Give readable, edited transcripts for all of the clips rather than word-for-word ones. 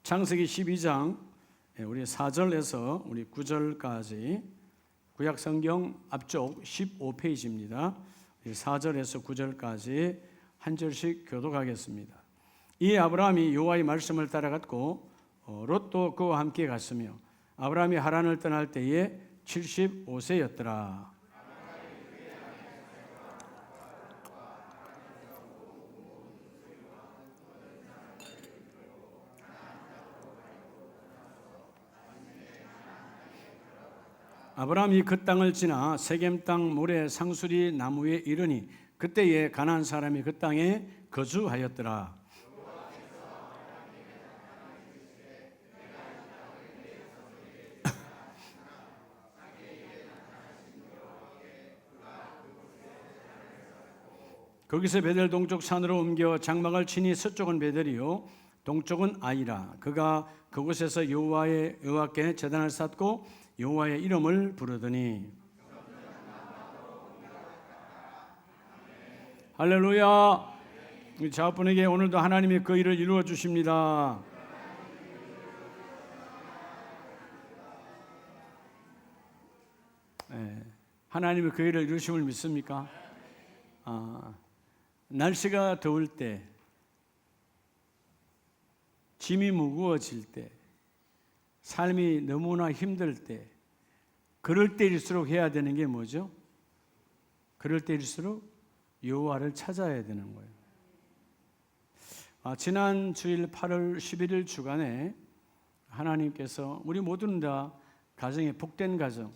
창세기 12장 우리 4절에서 우리 9절까지 구약성경 앞쪽 15페이지입니다. 4절에서 9절까지 한 절씩 교독하겠습니다. 이에 아브라함이 여호와의 말씀을 따라갔고 롯도 그와 함께 갔으며 아브라함이 하란을 떠날 때에 75세였더라. 아브라함이 그 땅을 지나 세겜 땅 모래 상수리 나무에 이르니 그때에 가나안 사람이 그 땅에 거주하였더라. 거기서 베델 동쪽 산으로 옮겨 장막을 치니 서쪽은 베델이요 동쪽은 아이라. 그가 그곳에서 여호와께 제단을 쌓고 여호와의 이름을 부르더니 할렐루야. 우리 자분에게 오늘도 하나님이 그 일을 이루어 주십니다. 하나님이 그 일을 이루심을 믿습니까? 날씨가 더울 때, 짐이 무거워질 때, 삶이 너무나 힘들 때, 그럴 때일수록 해야 되는 게 뭐죠? 그럴 때일수록 여호와를 찾아야 되는 거예요. 지난 주일 8월 11일 주간에 하나님께서 우리 모두는 다 가정에 복된 가정,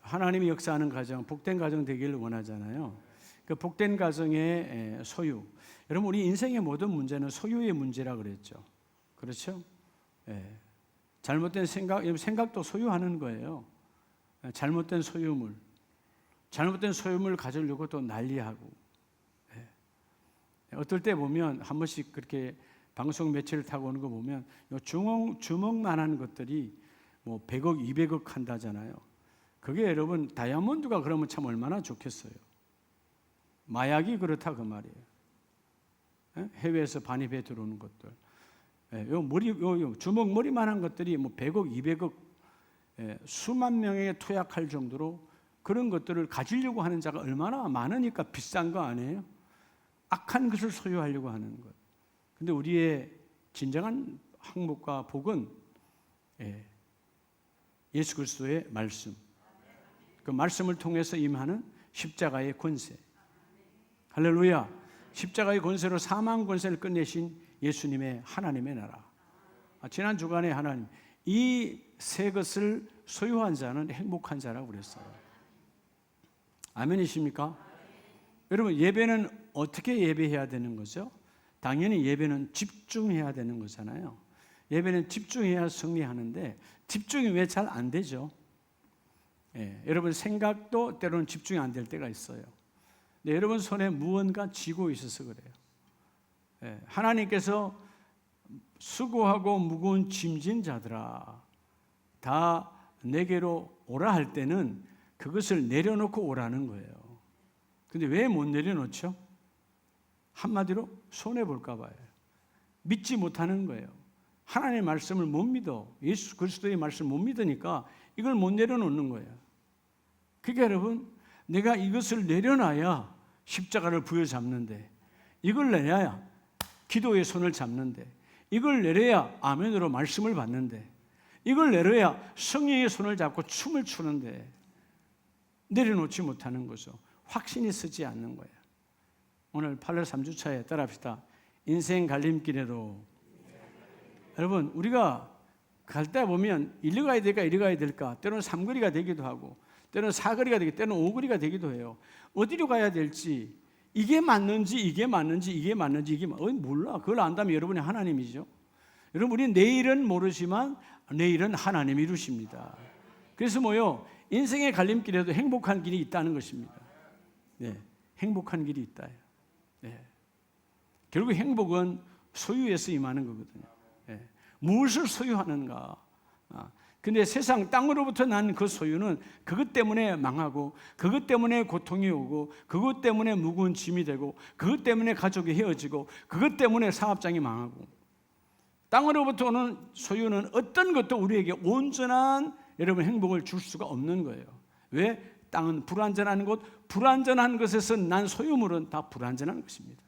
하나님이 역사하는 가정, 복된 가정 되기를 원하잖아요. 그 복된 가정의 소유, 여러분 우리 인생의 모든 문제는 소유의 문제라 그랬죠. 그렇죠? 잘못된 생각도 소유하는 거예요. 잘못된 소유물 가지려고 또 난리하고. 어떨 때 보면 한 번씩 그렇게 방송 매체를 타고 오는 거 보면 주먹만한 것들이 뭐 100억, 200억 한다잖아요. 그게 여러분 다이아몬드가 그러면 참 얼마나 좋겠어요. 마약이 그렇다 그 말이에요. 해외에서 반입해 들어오는 것들. 요 주먹 머리만한 것들이 뭐 100억, 200억 수만 명에게 투약할 정도로 그런 것들을 가지려고 하는 자가 얼마나 많으니까 비싼 거 아니에요? 악한 것을 소유하려고 하는 것. 근데 우리의 진정한 행복과 복은 예수 그리스도의 말씀. 그 말씀을 통해서 임하는 십자가의 권세. 할렐루야. 십자가의 권세로 사망 권세를 끝내신 예수님의 하나님의 나라. 지난 주간에 하나님 이 세 것을 소유한 자는 행복한 자라고 그랬어요. 아멘이십니까? 여러분 예배는 어떻게 예배해야 되는 거죠? 당연히 예배는 집중해야 되는 거잖아요. 예배는 집중해야 승리하는데 집중이 왜 잘 안 되죠? 여러분 생각도 때로는 집중이 안 될 때가 있어요. 근데 여러분 손에 무언가 쥐고 있어서 그래요. 하나님께서 수고하고 무거운 짐진 자들아 다 내게로 오라 할 때는 그것을 내려놓고 오라는 거예요. 근데 왜 못 내려놓죠? 한마디로 손해볼까 봐요. 믿지 못하는 거예요. 하나님의 말씀을 못 믿어. 예수 그리스도의 말씀을 못 믿으니까 이걸 못 내려놓는 거예요. 그러니까 여러분 내가 이것을 내려놔야 십자가를 부여잡는데, 이걸 내려야 기도의 손을 잡는데, 이걸 내려야 아멘으로 말씀을 받는데, 이걸 내려야 성령의 손을 잡고 춤을 추는데 내려놓지 못하는 거죠. 확신이 서지 않는 거예요. 오늘 8월 3주차에 따라합시다. 인생 갈림길에도. 여러분 우리가 갈 때 보면 이리 가야 될까 이리 가야 될까, 때로는 3거리가 되기도 하고 때로는 4거리가 되기도, 때로는 5거리가 되기도 해요. 어디로 가야 될지, 이게 맞는지 몰라. 그걸 안다면 여러분이 하나님이죠. 여러분 우리는 내일은 모르지만 내일은 하나님이 이루십니다. 그래서 뭐요? 인생의 갈림길에도 행복한 길이 있다는 것입니다. 행복한 길이 있다. 결국 행복은 소유에서 임하는 거거든요. 무엇을 소유하는가. 근데 세상 땅으로부터 난 그 소유는 그것 때문에 망하고, 그것 때문에 고통이 오고, 그것 때문에 무거운 짐이 되고, 그것 때문에 가족이 헤어지고, 그것 때문에 사업장이 망하고. 땅으로부터 오는 소유는 어떤 것도 우리에게 온전한 여러분 행복을 줄 수가 없는 거예요. 왜? 땅은 불완전한 것, 불완전한 것에서 난 소유물은 다 불완전한 것입니다.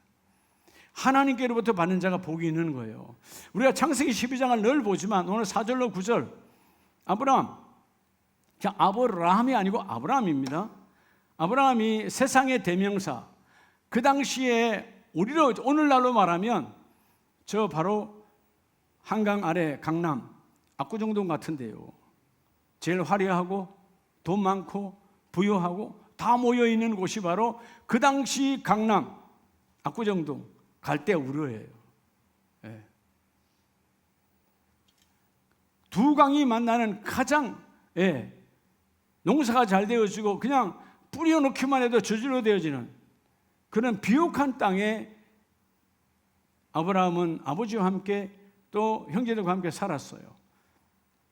하나님께로부터 받는 자가 복이 있는 거예요. 우리가 창세기 12장을 늘 보지만 오늘 4절로 9절 아브라함, 아브라함이 아니고 아브라함입니다. 아브라함이 세상의 대명사, 그 당시에 우리로 오늘날로 말하면 저 바로 한강 아래 강남 압구정동 같은데요. 제일 화려하고 돈 많고 부유하고 다 모여있는 곳이 바로 그 당시 강남 압구정동 갈대 우르예요. 예. 두 강이 만나는 가장 농사가 잘 되어지고 그냥 뿌려놓기만 해도 저절로 되어지는 그런 비옥한 땅에 아브라함은 아버지와 함께 또 형제들과 함께 살았어요.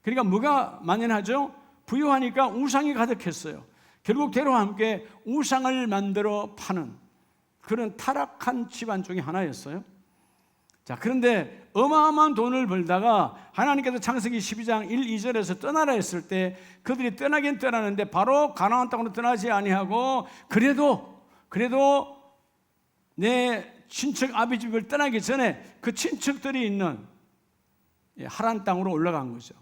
그러니까 뭐가 만연하죠? 부유하니까 우상이 가득했어요. 결국 걔와 함께 우상을 만들어 파는 그런 타락한 집안 중에 하나였어요. 자, 그런데 어마어마한 돈을 벌다가 하나님께서 창세기 12장 1, 2절에서 떠나라 했을 때 그들이 떠나긴 떠나는데 바로 가나안 땅으로 떠나지 아니하고 그래도 내 친척 아비 집을 떠나기 전에 그 친척들이 있는 하란 땅으로 올라간 거죠.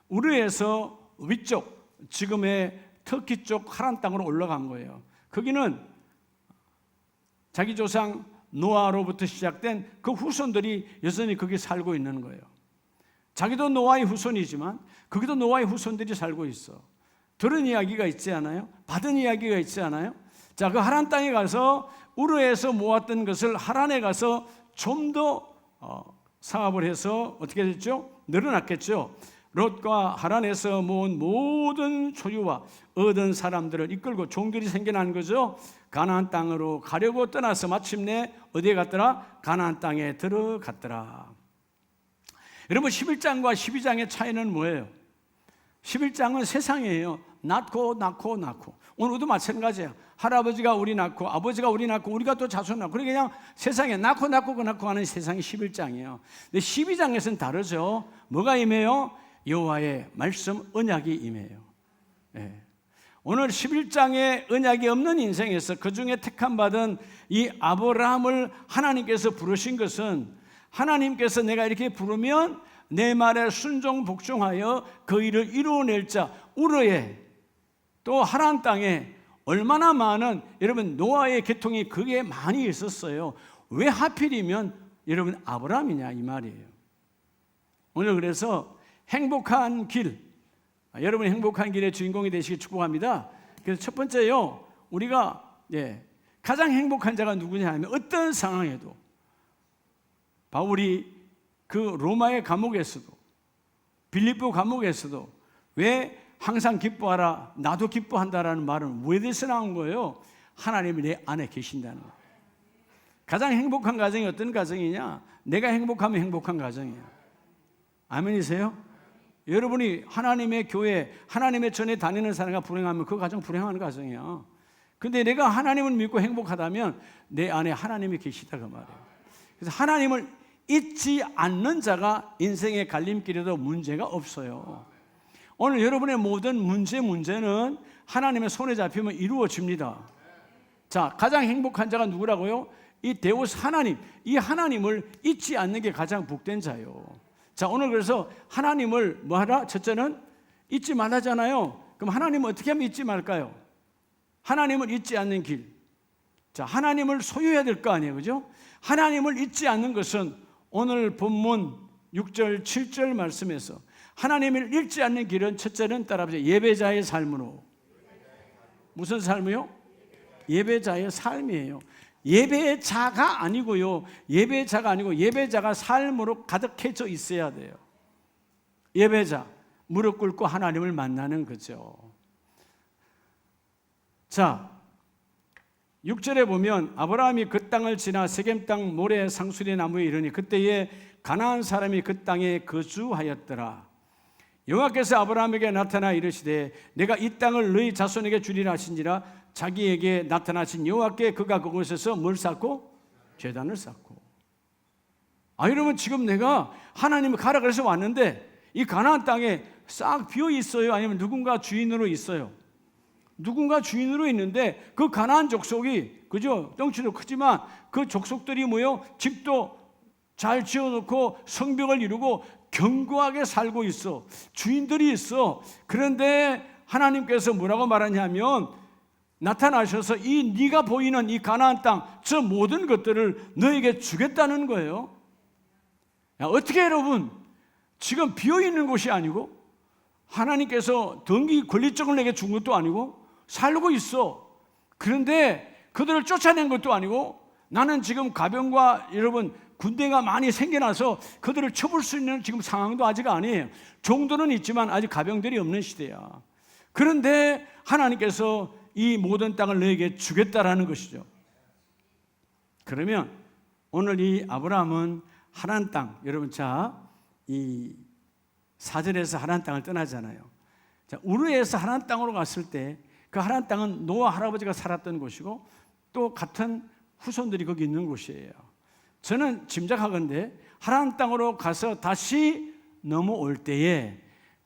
우르에서 위쪽 지금의 터키 쪽 하란 땅으로 올라간 거예요. 거기는 자기 조상 노아로부터 시작된 그 후손들이 여전히 거기 살고 있는 거예요. 자기도 노아의 후손이지만 거기도 노아의 후손들이 살고 있어. 들은 이야기가 있지 않아요? 받은 이야기가 있지 않아요? 자, 그 하란 땅에 가서 우르에서 모았던 것을 하란에 가서 좀 더 사업을 해서 어떻게 됐죠? 늘어났겠죠. 롯과 하란에서 모은 모든 소유와 얻은 사람들을 이끌고 종들이 생겨난 거죠. 가나안 땅으로 가려고 떠나서 마침내 어디에 갔더라? 가나안 땅에 들어갔더라. 여러분 11장과 12장의 차이는 뭐예요? 11장은 세상이에요. 낳고 오늘도 마찬가지예요. 할아버지가 우리 낳고 아버지가 우리 낳고 우리가 또 자손 낳고 그냥 세상에 낳고 하는 세상이 11장이에요. 근데 12장에서는 다르죠. 뭐가 임해요? 여호와의 말씀 언약이 임해요. 예. 오늘 11장의 언약이 없는 인생에서 그 중에 택함받은 이 아브라함을 하나님께서 부르신 것은 하나님께서 내가 이렇게 부르면 내 말에 순종 복종하여 그 일을 이루어낼 자 우르에 또 하란 땅에 얼마나 많은 여러분 노아의 계통이 그게 많이 있었어요. 왜 하필이면 여러분 아브라함이냐 이 말이에요. 오늘 그래서 행복한 길, 여러분이 행복한 길의 주인공이 되시길 축복합니다. 그래서 첫 번째요, 우리가 가장 행복한 자가 누구냐 하면 어떤 상황에도 바울이 그 로마의 감옥에서도 빌립보 감옥에서도 왜 항상 기뻐하라 나도 기뻐한다라는 말은 왜 대해서 나온 거예요? 하나님이 내 안에 계신다는 거예요. 가장 행복한 가정이 어떤 가정이냐? 내가 행복하면 행복한 가정이에요. 아멘이세요? 여러분이 하나님의 교회, 하나님의 전에 다니는 사람과 불행하면 그 가정 불행한 가정이야. 근데 내가 하나님을 믿고 행복하다면 내 안에 하나님이 계시다 그 말이에요. 그래서 하나님을 잊지 않는 자가 인생의 갈림길에도 문제가 없어요. 오늘 여러분의 모든 문제는 하나님의 손에 잡히면 이루어집니다. 자, 가장 행복한 자가 누구라고요? 이 데우스 하나님, 이 하나님을 잊지 않는 게 가장 복된 자요. 자, 오늘 그래서 하나님을 뭐하라? 첫째는 잊지 말라잖아요. 그럼 하나님을 어떻게 하면 잊지 말까요? 하나님을 잊지 않는 길. 자, 하나님을 소유해야 될 거 아니에요, 그죠? 하나님을 잊지 않는 것은 오늘 본문 6절, 7절 말씀에서 하나님을 잊지 않는 길은 첫째는 따라하세요. 예배자의 삶으로. 무슨 삶이요? 예배자의 삶이에요. 예배자가 아니고요. 예배자가 아니고 예배자가 삶으로 가득해져 있어야 돼요. 예배자, 무릎 꿇고 하나님을 만나는 거죠. 자, 6절에 보면 아브라함이 그 땅을 지나 세겜 땅 모래 상수리 나무에 이르니 그때에 가나안 사람이 그 땅에 거주하였더라. 여호와께서 아브라함에게 나타나 이르시되 내가 이 땅을 너희 자손에게 주리라 하신지라. 자기에게 나타나신 여호와께 그가 그곳에서 뭘 쌓고? 제단을 쌓고. 여러분, 지금 내가 하나님을 가라 그래서 왔는데 이 가나안 땅에 싹 비어 있어요? 아니면 누군가 주인으로 있어요? 누군가 주인으로 있는데 그 가나안 족속이, 그죠? 덩치도 크지만 그 족속들이 뭐요? 집도 잘 지어놓고 성벽을 이루고 견고하게 살고 있어. 주인들이 있어. 그런데 하나님께서 뭐라고 말하냐면 나타나셔서 이 네가 보이는 이 가나안 땅, 저 모든 것들을 너에게 주겠다는 거예요. 어떻게 여러분, 지금 비어있는 곳이 아니고 하나님께서 등기 권리증을 내게 준 것도 아니고 살고 있어. 그런데 그들을 쫓아낸 것도 아니고 나는 지금 가병과 여러분 군대가 많이 생겨나서 그들을 쳐볼 수 있는 지금 상황도 아직 아니에요. 정도는 있지만 아직 가병들이 없는 시대야. 그런데 하나님께서 이 모든 땅을 너에게 주겠다라는 것이죠. 그러면 오늘 이 아브라함은 하란 땅, 여러분, 이 4절에서 하란 땅을 떠나잖아요. 우르에서 하란 땅으로 갔을 때 그 하란 땅은 노아 할아버지가 살았던 곳이고 또 같은 후손들이 거기 있는 곳이에요. 저는 짐작하건대 하란 땅으로 가서 다시 넘어올 때에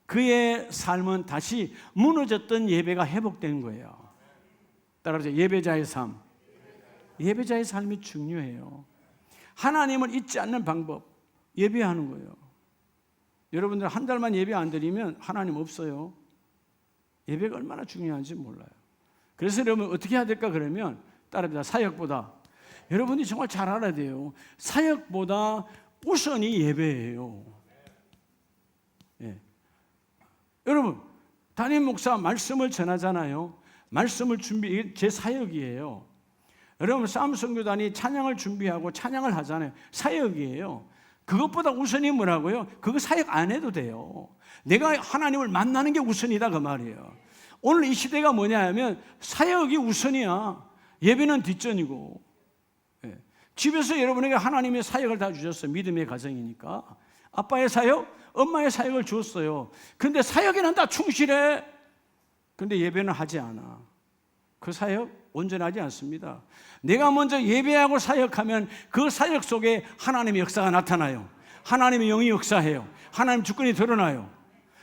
그의 삶은 다시 무너졌던 예배가 회복된 거예요. 따라서 예배자의 삶. 예배자의 삶이 중요해요. 하나님을 잊지 않는 방법, 예배하는 거예요. 여러분들 한 달만 예배 안 드리면 하나님 없어요. 예배가 얼마나 중요한지 몰라요. 그래서 여러분 어떻게 해야 될까 그러면 따라합니다. 사역보다, 여러분이 정말 잘 알아야 돼요. 사역보다 우선이 예배예요. 예. 여러분, 담임 목사 말씀을 전하잖아요. 말씀을 준비, 제 사역이에요. 여러분, 싸움선교단이 찬양을 준비하고 찬양을 하잖아요. 사역이에요. 그것보다 우선이 뭐라고요? 그거 사역 안 해도 돼요. 내가 하나님을 만나는 게 우선이다 그 말이에요. 오늘 이 시대가 뭐냐 하면 사역이 우선이야. 예배는 뒷전이고. 예. 집에서 여러분에게 하나님의 사역을 다 주셨어요. 믿음의 가정이니까. 아빠의 사역, 엄마의 사역을 주었어요. 그런데 사역에는 다 충실해. 그런데 예배는 하지 않아. 그 사역 온전하지 않습니다. 내가 먼저 예배하고 사역하면 그 사역 속에 하나님의 역사가 나타나요. 하나님의 영이 역사해요. 하나님 주권이 드러나요.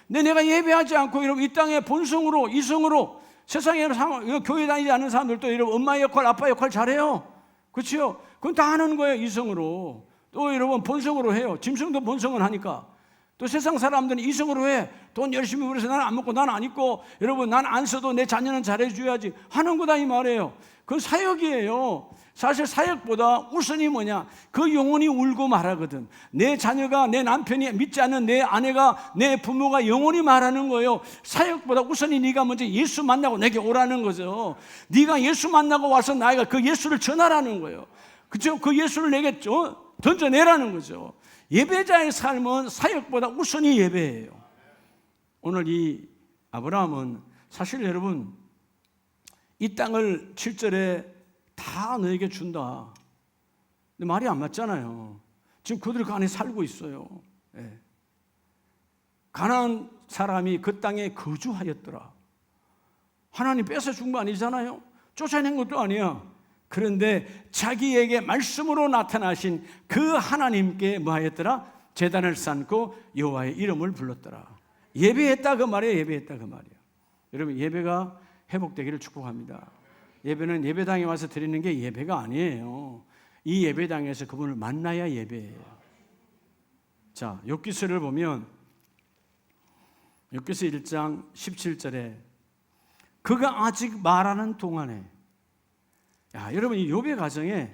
근데 내가 예배하지 않고 여러분 이 땅에 본성으로, 이성으로, 세상에 교회 다니지 않는 사람들도 여러분 엄마 역할, 아빠 역할 잘해요. 그렇죠? 그건 다 하는 거예요. 이성으로. 또 여러분 본성으로 해요. 짐승도 본성은 하니까. 또 세상 사람들은 이성으로 해. 돈 열심히 벌어서 나는 안 먹고 나는 안 입고 여러분 난 안 써도 내 자녀는 잘해줘야지 하는 거다 이 말이에요. 그건 사역이에요. 사실 사역보다 우선이 뭐냐? 그 영혼이 울고 말하거든. 내 자녀가, 내 남편이, 믿지 않는 내 아내가, 내 부모가 영혼이 말하는 거예요. 사역보다 우선이 네가 먼저 예수 만나고 내게 오라는 거죠. 네가 예수 만나고 와서 나이가 그 예수를 전하라는 거예요. 그렇죠? 그 예수를 내게 던져내라는 거죠. 예배자의 삶은 사역보다 우선이 예배예요. 오늘 이 아브라함은 사실 여러분 이 땅을 7절에 다 너에게 준다. 근데 말이 안 맞잖아요. 지금 그들 그 안에 살고 있어요. 예. 가나안 사람이 그 땅에 거주하였더라. 하나님 뺏어 준 거 아니잖아요. 쫓아낸 것도 아니야. 그런데 자기에게 말씀으로 나타나신 그 하나님께 뭐 하였더라? 제단을 쌓고 여호와의 이름을 불렀더라. 예배했다 그 말이에요. 예배했다 그 말이에요. 여러분 예배가 회복되기를 축복합니다. 예배는 예배당에 와서 드리는 게 예배가 아니에요. 이 예배당에서 그분을 만나야 예배예요. 자, 욥기서를 보면 욥기서 1장 17절에 그가 아직 말하는 동안에, 야, 여러분 이 욥의 가정에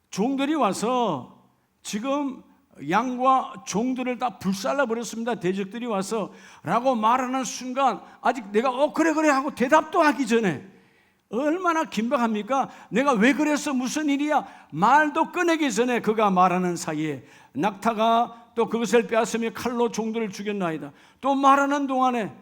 종들이 와서 지금 양과 종들을 다 불살라 버렸습니다. 대적들이 와서 라고 말하는 순간 아직 내가 그래 하고 대답도 하기 전에 얼마나 긴박합니까? 내가 왜 그랬어? 무슨 일이야? 말도 꺼내기 전에 그가 말하는 사이에 낙타가 또 그것을 빼앗으며 칼로 종들을 죽였나이다. 또 말하는 동안에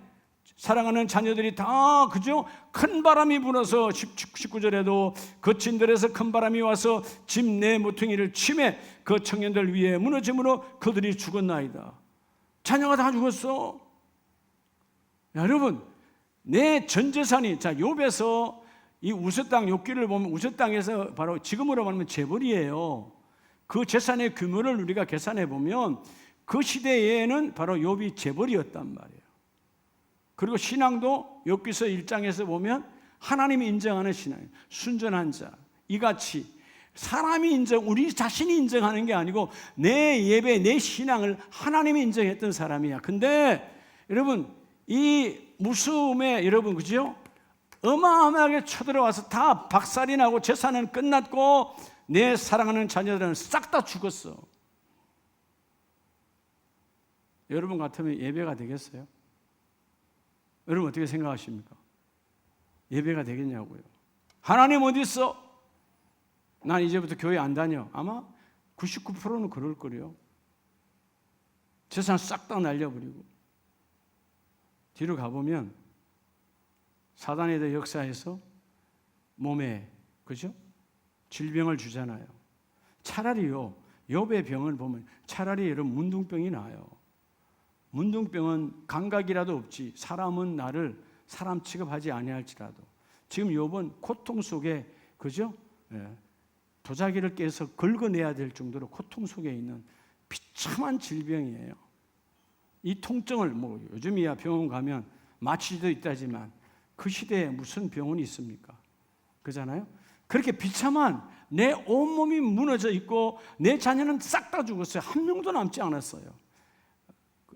사랑하는 자녀들이 다 그죠? 큰 바람이 불어서 19절에도 거친 들에서 큰 바람이 와서 집 내 모퉁이를 치매 그 청년들 위에 무너짐으로 그들이 죽었나이다. 자녀가 다 죽었어. 야, 여러분 내 전 재산이 욥에서 이 우스 땅 욥기를 보면 우스 땅에서 바로 지금으로 말하면 재벌이에요. 그 재산의 규모를 우리가 계산해 보면 그 시대에는 바로 욥이 재벌이었단 말이에요. 그리고 신앙도 욥기서 1장에서 보면 하나님이 인정하는 신앙이에요. 순전한 자, 이같이 사람이 우리 자신이 인정하는 게 아니고 내 예배, 내 신앙을 하나님이 인정했던 사람이야. 근데 여러분, 이 무수음에 여러분, 그죠? 어마어마하게 쳐들어와서 다 박살이 나고 재산은 끝났고 내 사랑하는 자녀들은 싹 다 죽었어. 여러분 같으면 예배가 되겠어요? 여러분 어떻게 생각하십니까? 예배가 되겠냐고요. 하나님 어디 있어? 난 이제부터 교회 안 다녀. 아마 99%는 그럴 거래요. 재산 싹 다 날려버리고. 뒤로 가보면 사단에 대해 역사에서 몸에, 그죠? 질병을 주잖아요. 차라리요, 욥의 병을 보면 차라리 여러분 문둥병이 나아요. 문둥병은 감각이라도 없지 사람은 나를 사람 취급하지 아니할지라도 지금 욥은 고통 속에, 그죠? 예, 도자기를 깨서 긁어내야 될 정도로 고통 속에 있는 비참한 질병이에요. 이 통증을 뭐 요즘이야 병원 가면 마취도 있다지만 그 시대에 무슨 병원이 있습니까? 그잖아요. 그렇게 비참한 내 온몸이 무너져 있고 내 자녀는 싹 다 죽었어요. 한 명도 남지 않았어요.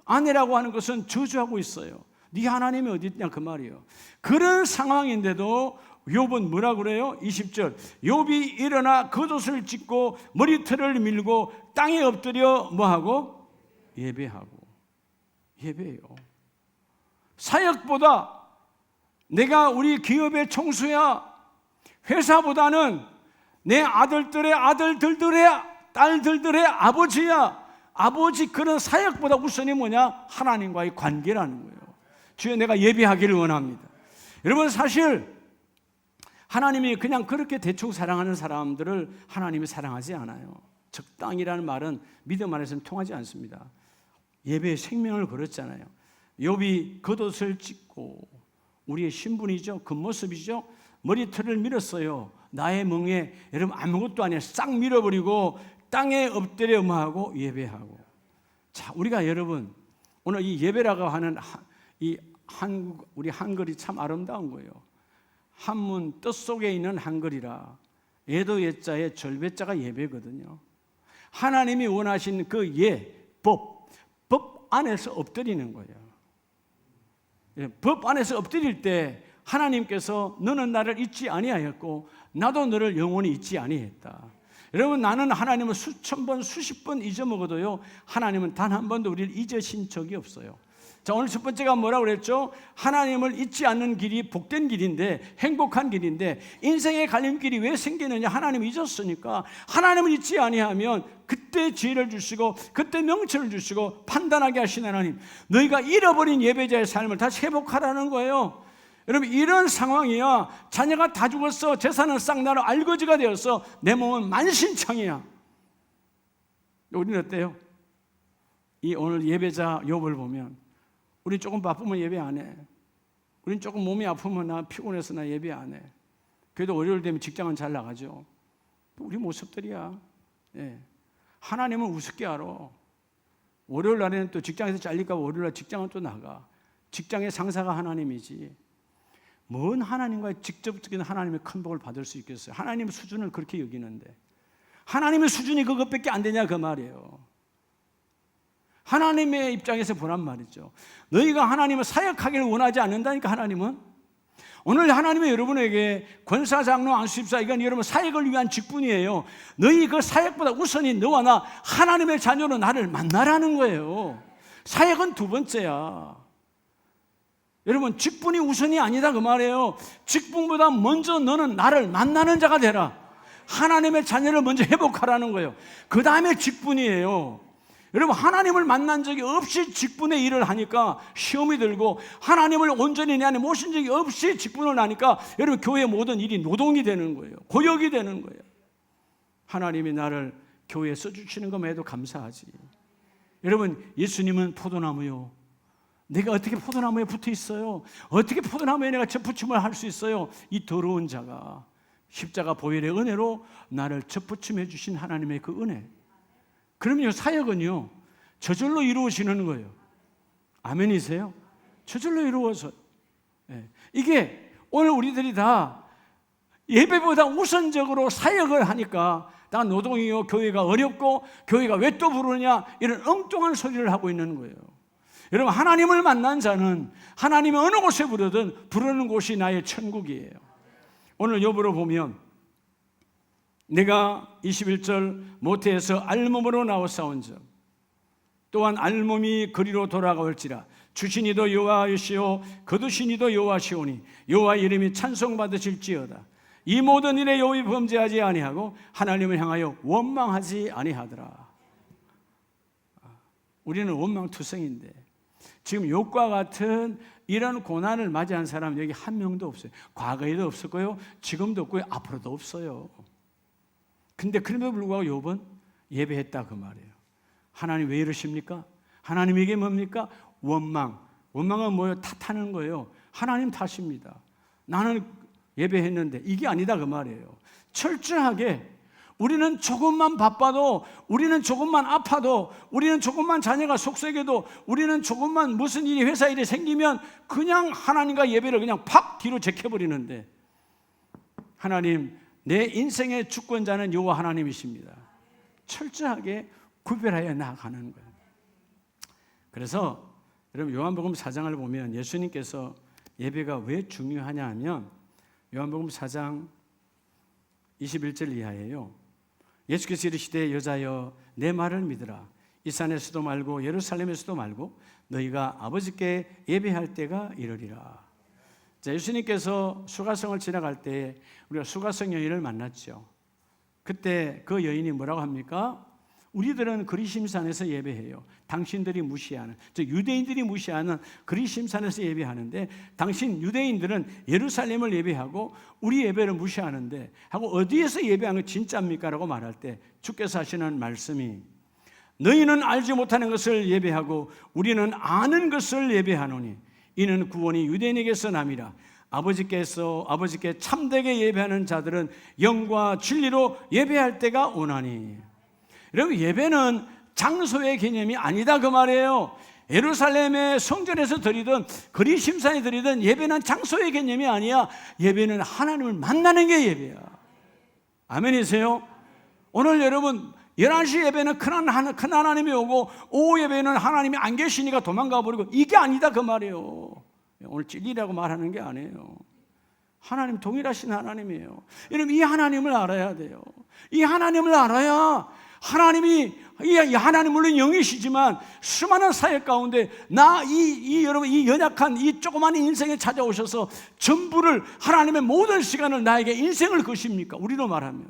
아내라고 하는 것은 저주하고 있어요. 네 하나님이 어디 있냐 그 말이에요. 그런 상황인데도 욥은 뭐라 그래요? 20절 욥이 일어나 겉옷을 찢고 머리털을 밀고 땅에 엎드려 뭐하고? 예배하고. 예배해요. 사역보다 내가 우리 기업의 총수야, 회사보다는 내 아들들의 아들들들의 딸들들의 아버지야, 아버지 그런 사역보다 우선이 뭐냐? 하나님과의 관계라는 거예요. 주여 내가 예배하기를 원합니다. 여러분 사실 하나님이 그냥 그렇게 대충 사랑하는 사람들을 하나님이 사랑하지 않아요. 적당이라는 말은 믿음 안에서는 통하지 않습니다. 예배에 생명을 걸었잖아요. 욥이 겉옷을 찢고 우리의 신분이죠. 그 모습이죠. 머리털을 밀었어요. 나의 멍에 여러분 아무것도 아니야. 싹 밀어버리고 땅에 엎드려 뭐하고 예배하고. 자, 우리가 여러분 오늘 이 예배라고 하는 이 한국 우리 한글이 참 아름다운 거예요. 한문 뜻 속에 있는 한글이라 예도 예자의 절배자가 예배거든요. 하나님이 원하신 그 법 안에서 엎드리는 거예요. 법 안에서 엎드릴 때 하나님께서 너는 나를 잊지 아니하였고 나도 너를 영원히 잊지 아니했다. 여러분 나는 하나님을 수천 번 수십 번 잊어먹어도요 하나님은 단 한 번도 우리를 잊으신 적이 없어요. 자, 오늘 첫 번째가 뭐라고 그랬죠? 하나님을 잊지 않는 길이 복된 길인데 행복한 길인데 인생의 갈림길이 왜 생기느냐? 하나님을 잊었으니까. 하나님을 잊지 아니하면 그때 지혜를 주시고 그때 명철을 주시고 판단하게 하신 하나님, 너희가 잃어버린 예배자의 삶을 다시 회복하라는 거예요. 여러분 이런 상황이야. 자녀가 다 죽었어. 재산은 싹 나로 알거지가 되었어. 내 몸은 만신창이야. 우리는 어때요? 이 오늘 예배자 욥을 보면 우리 조금 바쁘면 예배 안 해. 우린 조금 몸이 아프면 나 피곤해서 나 예배 안 해. 그래도 월요일 되면 직장은 잘 나가죠. 우리 모습들이야. 예. 하나님은 우습게 알아. 월요일 날에는 또 직장에서 잘릴까 봐 월요일 날 직장은 또 나가. 직장의 상사가 하나님이지. 뭔 하나님과의 직접적인 하나님의 큰 복을 받을 수 있겠어요? 하나님의 수준을 그렇게 여기는데 하나님의 수준이 그것밖에 안 되냐 그 말이에요. 하나님의 입장에서 보란 말이죠. 너희가 하나님을 사역하기를 원하지 않는다니까. 하나님은 오늘 하나님의 여러분에게 권사, 장로, 안수집사 이건 여러분 사역을 위한 직분이에요. 너희 그 사역보다 우선이 너와 나 하나님의 자녀로 나를 만나라는 거예요. 사역은 두 번째야. 여러분 직분이 우선이 아니다 그 말이에요. 직분보다 먼저 너는 나를 만나는 자가 되라. 하나님의 자녀를 먼저 회복하라는 거예요. 그 다음에 직분이에요. 여러분 하나님을 만난 적이 없이 직분의 일을 하니까 시험이 들고 하나님을 온전히 내 안에 모신 적이 없이 직분을 하니까 여러분 교회의 모든 일이 노동이 되는 거예요. 고역이 되는 거예요. 하나님이 나를 교회에 써주시는 것만 해도 감사하지. 여러분 예수님은 포도나무요. 내가 어떻게 포도나무에 붙어 있어요? 어떻게 포도나무에 내가 접붙임을 할 수 있어요? 이 더러운 자가 십자가 보혈의 은혜로 나를 접붙임해 주신 하나님의 그 은혜. 그럼요, 사역은요, 저절로 이루어지는 거예요. 아멘이세요? 저절로 이루어서. 이게 오늘 우리들이 다 예배보다 우선적으로 사역을 하니까 나 노동이요, 교회가 어렵고 교회가 왜 또 부르냐, 이런 엉뚱한 소리를 하고 있는 거예요. 여러분, 하나님을 만난 자는 하나님이 어느 곳에 부르든 부르는 곳이 나의 천국이에요. 오늘 욥으로 보면 내가 21절 모태에서 알몸으로 나와싸운즉 또한 알몸이 그리로 돌아가올지라 주신이도 여호와시오 거두신이도 여호와시오니 여호와 이름이 찬송받으실지어다. 이 모든 일에 여호와를 범죄하지 아니하고 하나님을 향하여 원망하지 아니하더라. 우리는 원망투성인데 지금 욥과 같은 이런 고난을 맞이한 사람 여기 한 명도 없어요. 과거에도 없었고요, 지금도 없고요, 앞으로도 없어요. 근데 그럼에도 불구하고 욥은 예배했다 그 말이에요. 하나님 왜 이러십니까? 하나님에게 뭡니까? 원망. 원망은 뭐예요? 탓하는 거예요. 하나님 탓입니다. 나는 예배했는데 이게 아니다 그 말이에요. 철저하게 우리는 조금만 바빠도, 우리는 조금만 아파도, 우리는 조금만 자녀가 속썩여도, 우리는 조금만 무슨 일이 회사 일이 생기면 그냥 하나님과 예배를 그냥 팍 뒤로 제껴버리는데, 하나님, 내 인생의 주권자는 여호와 하나님이십니다. 철저하게 구별하여 나아가는 거예요. 그래서 여러분, 요한복음 4장을 보면 예수님께서 예배가 왜 중요하냐 하면 요한복음 4장 21절 이하예요. 예수께서 이르시되 여자여 내 말을 믿으라. 이 산에서도 말고 예루살렘에서도 말고 너희가 아버지께 예배할 때가 이르리라. 자, 예수님께서 수가성을 지나갈 때 우리가 수가성 여인을 만났죠. 그때 그 여인이 뭐라고 합니까? 우리들은 그리심산에서 예배해요. 당신들이 무시하는, 즉 유대인들이 무시하는 그리심산에서 예배하는데 당신 유대인들은 예루살렘을 예배하고 우리 예배를 무시하는데 하고 어디에서 예배하는 거 진짜입니까? 라고 말할 때 주께서 하시는 말씀이 너희는 알지 못하는 것을 예배하고 우리는 아는 것을 예배하노니 이는 구원이 유대인에게서 남이라. 아버지께 참되게 예배하는 자들은 영과 진리로 예배할 때가 오나니. 여러분, 예배는 장소의 개념이 아니다 그 말이에요. 예루살렘의 성전에서 드리든 그리심산에 드리든 예배는 장소의 개념이 아니야. 예배는 하나님을 만나는 게 예배야. 아멘이세요? 오늘 여러분 11시 예배는 큰 하나님이 오고 오후 예배는 하나님이 안 계시니까 도망가 버리고, 이게 아니다 그 말이에요. 오늘 진리라고 말하는 게 아니에요. 하나님 동일하신 하나님이에요. 여러분, 이 하나님을 알아야 돼요. 이 하나님을 알아야 이 하나님 물론 영이시지만 수많은 사역 가운데 여러분 이 연약한 이 조그마한 인생에 찾아오셔서 전부를 하나님의 모든 시간을 나에게 인생을 거십니까? 우리로 말하면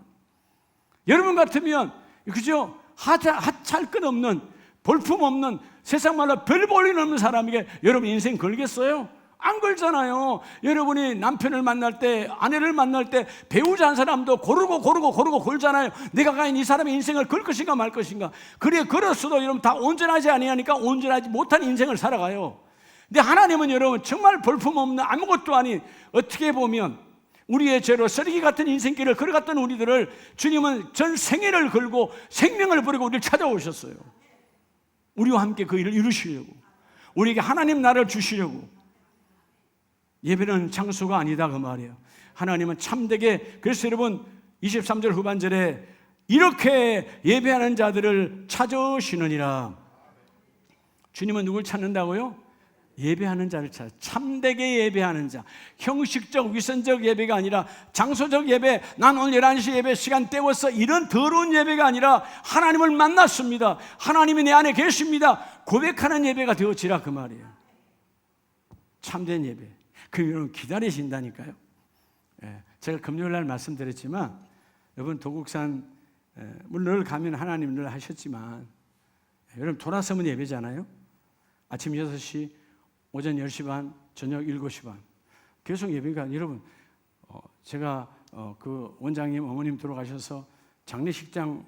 여러분 같으면 그죠? 하찮을 것 없는, 볼품 없는, 세상 말로 별 볼일 없는 사람에게 여러분 인생 걸겠어요? 안 걸잖아요. 여러분이 남편을 만날 때, 아내를 만날 때 배우자 한 사람도 고르고 걸잖아요. 내가 과연 이 사람의 인생을 걸 것인가 말 것인가. 그래 걸었어도 여러분 다 온전하지 아니하니까 온전하지 못한 인생을 살아가요. 근데 하나님은 여러분 정말 볼품없는 아무것도 아닌, 어떻게 보면 우리의 죄로 쓰레기 같은 인생길을 걸어갔던 우리들을 주님은 전 생애를 걸고 생명을 버리고 우리를 찾아오셨어요. 우리와 함께 그 일을 이루시려고, 우리에게 하나님 나라를 주시려고. 예배는 장소가 아니다 그 말이에요. 하나님은 참되게, 그래서 여러분 23절 후반절에 이렇게 예배하는 자들을 찾으시느니라. 주님은 누굴 찾는다고요? 예배하는 자를 찾아. 참되게 예배하는 자. 형식적 위선적 예배가 아니라 장소적 예배, 난 오늘 11시 예배 시간 때웠어, 이런 더러운 예배가 아니라 하나님을 만났습니다, 하나님이 내 안에 계십니다, 고백하는 예배가 되어지라 그 말이에요. 참된 예배. 그럼 여러분 기다리신다니까요. 제가 금요일날 말씀드렸지만 여러분 도곡산 물론 늘 가면 하나님 늘 하셨지만 여러분 돌아서면 예배잖아요. 아침 6시, 오전 10시 반, 저녁 7시 반 계속 예배가. 여러분 제가 그 원장님 어머님 돌아가셔서 장례식장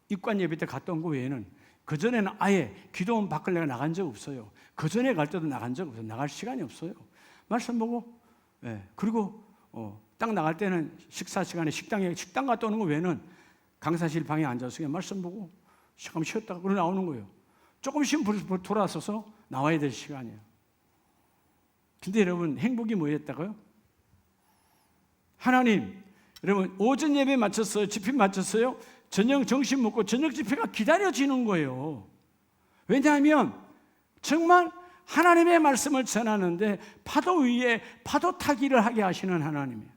입관 예배 때 갔던 거 외에는 그전에는 아예 기도원 밖을 내가 나간 적 없어요. 그전에 갈 때도 나간 적 없어요. 나갈 시간이 없어요. 말씀 보고, 그리고 딱 나갈 때는 식사 시간에 식당 갔다 오는 거 외에는 강사실 방에 앉아서 그냥 말씀 보고 잠깐 쉬었다가 그러 나오는 거예요. 조금씩 돌아서서 나와야 될 시간이에요. 근데 여러분, 행복이 뭐였다고요? 하나님, 여러분, 오전 예배 마쳤어요? 집회 마쳤어요? 저녁 점심 먹고 저녁 집회가 기다려지는 거예요. 왜냐하면 정말 하나님의 말씀을 전하는데 파도 위에 파도 타기를 하게 하시는 하나님이에요.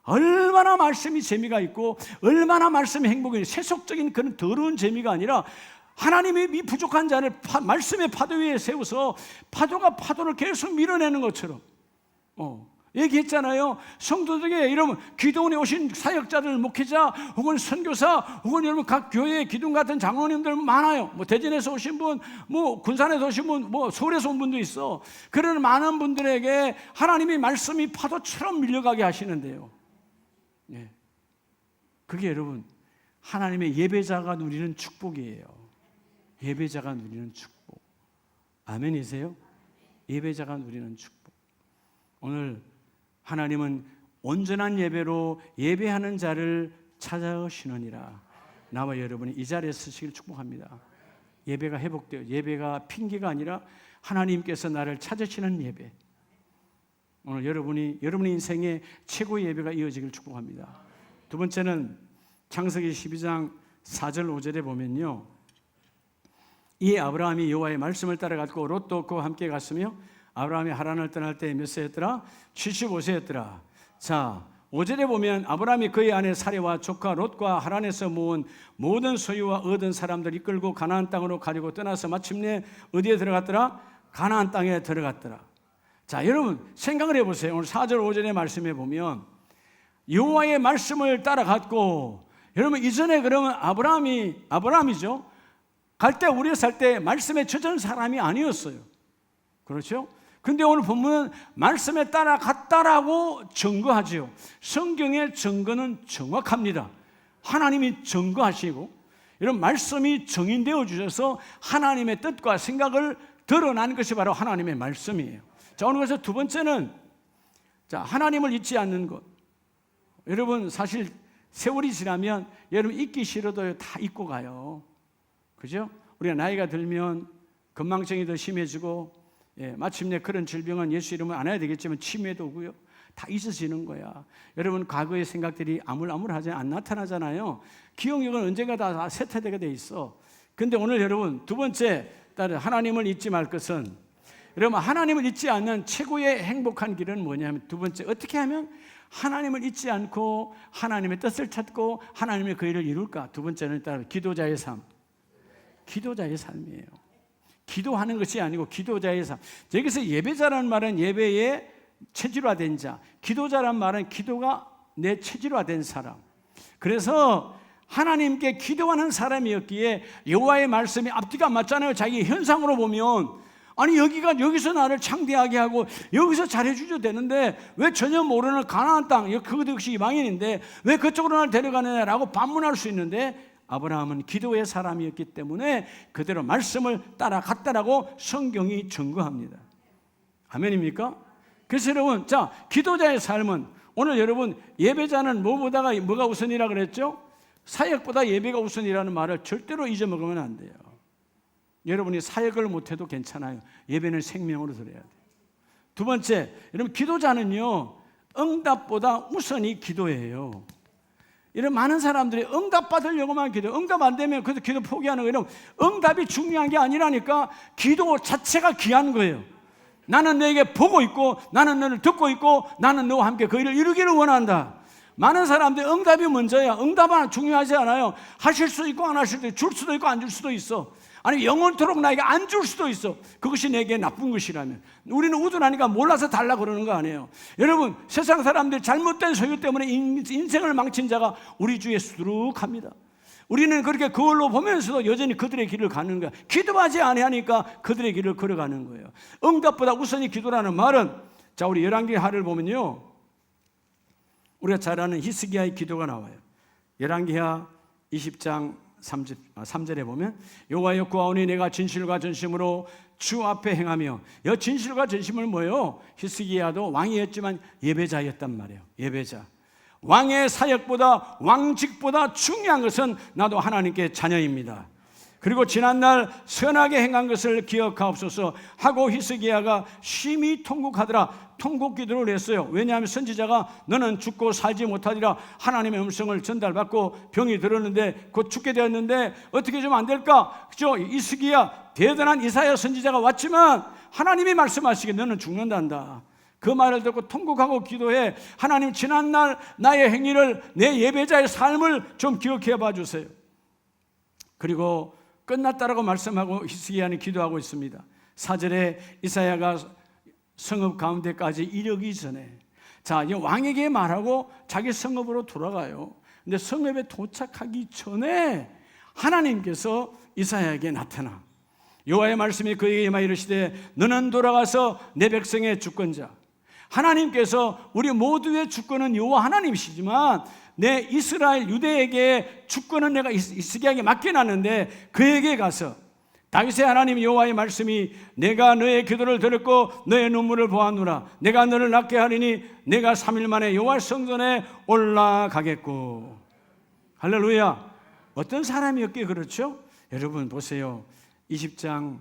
얼마나 말씀이 재미가 있고 얼마나 말씀이 행복이, 세속적인 그런 더러운 재미가 아니라 하나님의 이 부족한 자를 말씀의 파도 위에 세워서 파도가 파도를 계속 밀어내는 것처럼 얘기했잖아요. 성도들에게 이러면 기도원에 오신 사역자들, 목회자 혹은 선교사 혹은 여러분 각 교회 기둥 같은 장로님들 많아요. 뭐 대전에서 오신 분, 뭐 군산에서 오신 분, 뭐 서울에서 온 분도 있어. 그런 많은 분들에게 하나님의 말씀이 파도처럼 밀려가게 하시는데요. 예. 그게 여러분 하나님의 예배자가 누리는 축복이에요. 예배자가 누리는 축복. 아멘이세요? 예배자가 누리는 축복. 오늘 하나님은 온전한 예배로 예배하는 자를 찾아오시느니라. 나와 여러분이 이 자리에 서시길 축복합니다. 예배가 회복되어, 예배가 핑계가 아니라 하나님께서 나를 찾으시는 예배. 오늘 여러분의 인생의 최고의 예배가 이어지길 축복합니다. 두 번째는 창세기 12장 4절 5절에 보면요, 이 아브라함이 여호와의 말씀을 따라갔고 롯도 없고 함께 갔으며 아브라함이 하란을 떠날 때 몇 세였더라? 75세였더라. 자, 5절에 보면 아브라함이 그의 아내 사레와 조카 롯과 하란에서 모은 모든 소유와 얻은 사람들 이끌고 가나안 땅으로 가지고 떠나서 마침내 어디에 들어갔더라? 가나안 땅에 들어갔더라. 자, 여러분 생각을 해보세요. 오늘 4절 5절의 말씀에 보면 여호와의 말씀을 따라갔고, 여러분 이전에 그러면 아브라함이죠. 갈 때 우리가 살 때 말씀에 젖은 사람이 아니었어요. 그렇죠? 근데 오늘 본문은 말씀에 따라갔다라고 증거하지요. 성경의 증거는 정확합니다. 하나님이 증거하시고 이런 말씀이 정인되어 주셔서 하나님의 뜻과 생각을 드러난 것이 바로 하나님의 말씀이에요. 자, 오늘 그래서 두 번째는 하나님을 잊지 않는 것. 여러분 사실 세월이 지나면 여러분 잊기 싫어도 다 잊고 가요. 그죠? 우리가 나이가 들면 건망증이 더 심해지고, 마침내 그런 질병은 예수 이름을 안 해야 되겠지만 치매도 오고요. 다 잊어지는 거야. 여러분 과거의 생각들이 아물아물하지 안 나타나잖아요. 기억력은 언젠가 다 쇠퇴되게 돼 있어. 근데 오늘 여러분 두 번째, 하나님을 잊지 말 것은, 여러분 하나님을 잊지 않는 최고의 행복한 길은 뭐냐면, 두 번째, 어떻게 하면 하나님을 잊지 않고 하나님의 뜻을 찾고 하나님의 그 일을 이룰까? 두 번째는 일단 기도자의 삶. 기도자의 삶이에요. 기도하는 것이 아니고 기도자의 삶. 여기서 예배자라는 말은 예배의 체질화된 자, 기도자란 말은 기도가 내 체질화된 사람. 그래서 하나님께 기도하는 사람이었기에 여호와의 말씀이 앞뒤가 맞잖아요. 자기 현상으로 보면 아니 여기서 나를 창대하게 하고 여기서 잘해주셔도 되는데 왜 전혀 모르는 가나안 땅, 그것 역시 이방인인데 왜 그쪽으로 나를 데려가느냐라고 반문할 수 있는데, 아브라함은 기도의 사람이었기 때문에 그대로 말씀을 따라갔다라고 성경이 증거합니다. 아멘입니까? 그래서 여러분, 기도자의 삶은, 오늘 여러분 예배자는 뭐가 우선이라 그랬죠? 사역보다 예배가 우선이라는 말을 절대로 잊어먹으면 안 돼요. 여러분이 사역을 못해도 괜찮아요. 예배는 생명으로 드려야 돼요. 두 번째, 여러분 기도자는요 응답보다 우선이 기도예요. 이런 많은 사람들이 응답 받으려고만 기도, 응답 안 되면 그래도 기도 포기하는 거예요. 응답이 중요한 게 아니라니까. 기도 자체가 귀한 거예요. 나는 너에게 보고 있고 나는 너를 듣고 있고 나는 너와 함께 그 일을 이루기를 원한다. 많은 사람들이 응답이 먼저야. 응답은 중요하지 않아요. 하실 수도 있고 안 하실 수도 있고, 줄 수도 있고 안 줄 수도 있어. 아니 영원토록 나에게 안 줄 수도 있어. 그것이 내게 나쁜 것이라면. 우리는 우둔하니까 몰라서 달라 그러는 거 아니에요. 여러분 세상 사람들 잘못된 소유 때문에 인생을 망친 자가 우리 주위에 수두룩합니다. 우리는 그렇게 거울로 보면서도 여전히 그들의 길을 가는 거야. 기도하지 아니하니까 그들의 길을 걸어가는 거예요. 응답보다 우선이 기도라는 말은, 우리 열왕기하를 보면요, 우리가 잘 아는 히스기야의 기도가 나와요. 열왕기하 20장 3절에 보면 여호와여 구하오니 내가 진실과 전심으로 주 앞에 행하며, 진실과 전심은 뭐예요? 히스기야도 왕이었지만 예배자였단 말이에요. 예배자. 왕의 사역보다 왕직보다 중요한 것은 나도 하나님께 자녀입니다. 그리고 지난날 선하게 행한 것을 기억하옵소서 하고 히스기야가 심히 통곡하더라. 통곡 기도를 했어요. 왜냐하면 선지자가 너는 죽고 살지 못하리라 하나님의 음성을 전달받고 병이 들었는데 곧 죽게 되었는데 어떻게 좀 안 될까? 그죠? 히스기야 대단한 이사야 선지자가 왔지만 하나님이 말씀하시기에 너는 죽는단다. 그 말을 듣고 통곡하고 기도해. 하나님, 지난날 나의 행위를, 내 예배자의 삶을 좀 기억해 봐 주세요. 그리고 끝났다라고 말씀하고 히스기야는 기도하고 있습니다. 4절에 이사야가 성읍 가운데까지 이르기 전에, 자, 이 왕에게 말하고 자기 성읍으로 돌아가요. 근데 성읍에 도착하기 전에 하나님께서 이사야에게 나타나 여호와의 말씀이 그에게 임하여 이르시되 너는 돌아가서 내 백성의 주권자, 하나님께서 우리 모두의 주권은 여호와 하나님이시지만 내 이스라엘 유대에게 주권은 내가 히스기야에게 맡겨놨는데 그에게 가서 다윗의 하나님 여호와의 말씀이 내가 너의 기도를 들었고 너의 눈물을 보았노라. 내가 너를 낫게 하리니 내가 3일 만에 여호와 성전에 올라가겠고. 할렐루야. 어떤 사람이었기에 그렇죠? 여러분 보세요. 20장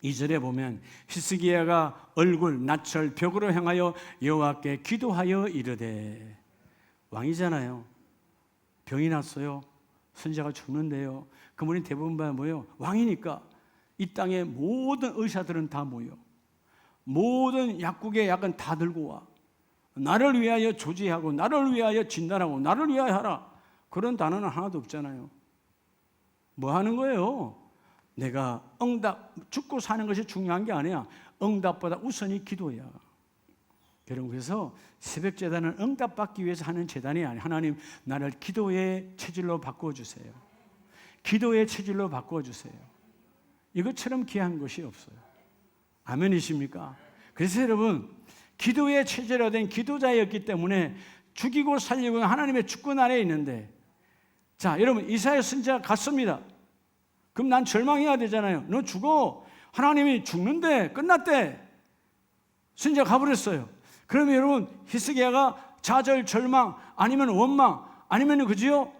2절에 보면 히스기야가 얼굴 낯을 벽으로 향하여 여호와께 기도하여 이르되, 왕이잖아요. 병이 났어요. 선지자가 죽는데요. 그분이 대부분 뭐예요? 왕이니까 이 땅의 모든 의사들은 다 모여, 모든 약국의 약은 다 들고 와. 나를 위하여 조지하고 나를 위하여 진단하고 나를 위하여 하라. 그런 단어는 하나도 없잖아요. 뭐 하는 거예요? 내가 응답, 죽고 사는 것이 중요한 게 아니야. 응답보다 우선이 기도야. 여러분, 그래서 새벽제단은 응답받기 위해서 하는 제단이 아니에요. 하나님, 나를 기도의 체질로 바꿔주세요. 기도의 체질로 바꿔주세요. 이것처럼 귀한 것이 없어요. 아멘이십니까? 그래서 여러분, 기도의 체질로 된 기도자였기 때문에 죽이고 살리고 하나님의 주권 아래에 있는데, 자, 여러분, 이사야 선지자가 갔습니다. 그럼 난 절망해야 되잖아요. 너 죽어. 하나님이 죽는데 끝났대. 선지자가 가버렸어요. 그러면 여러분, 히스기야가 좌절, 절망, 아니면 원망, 아니면 그지요?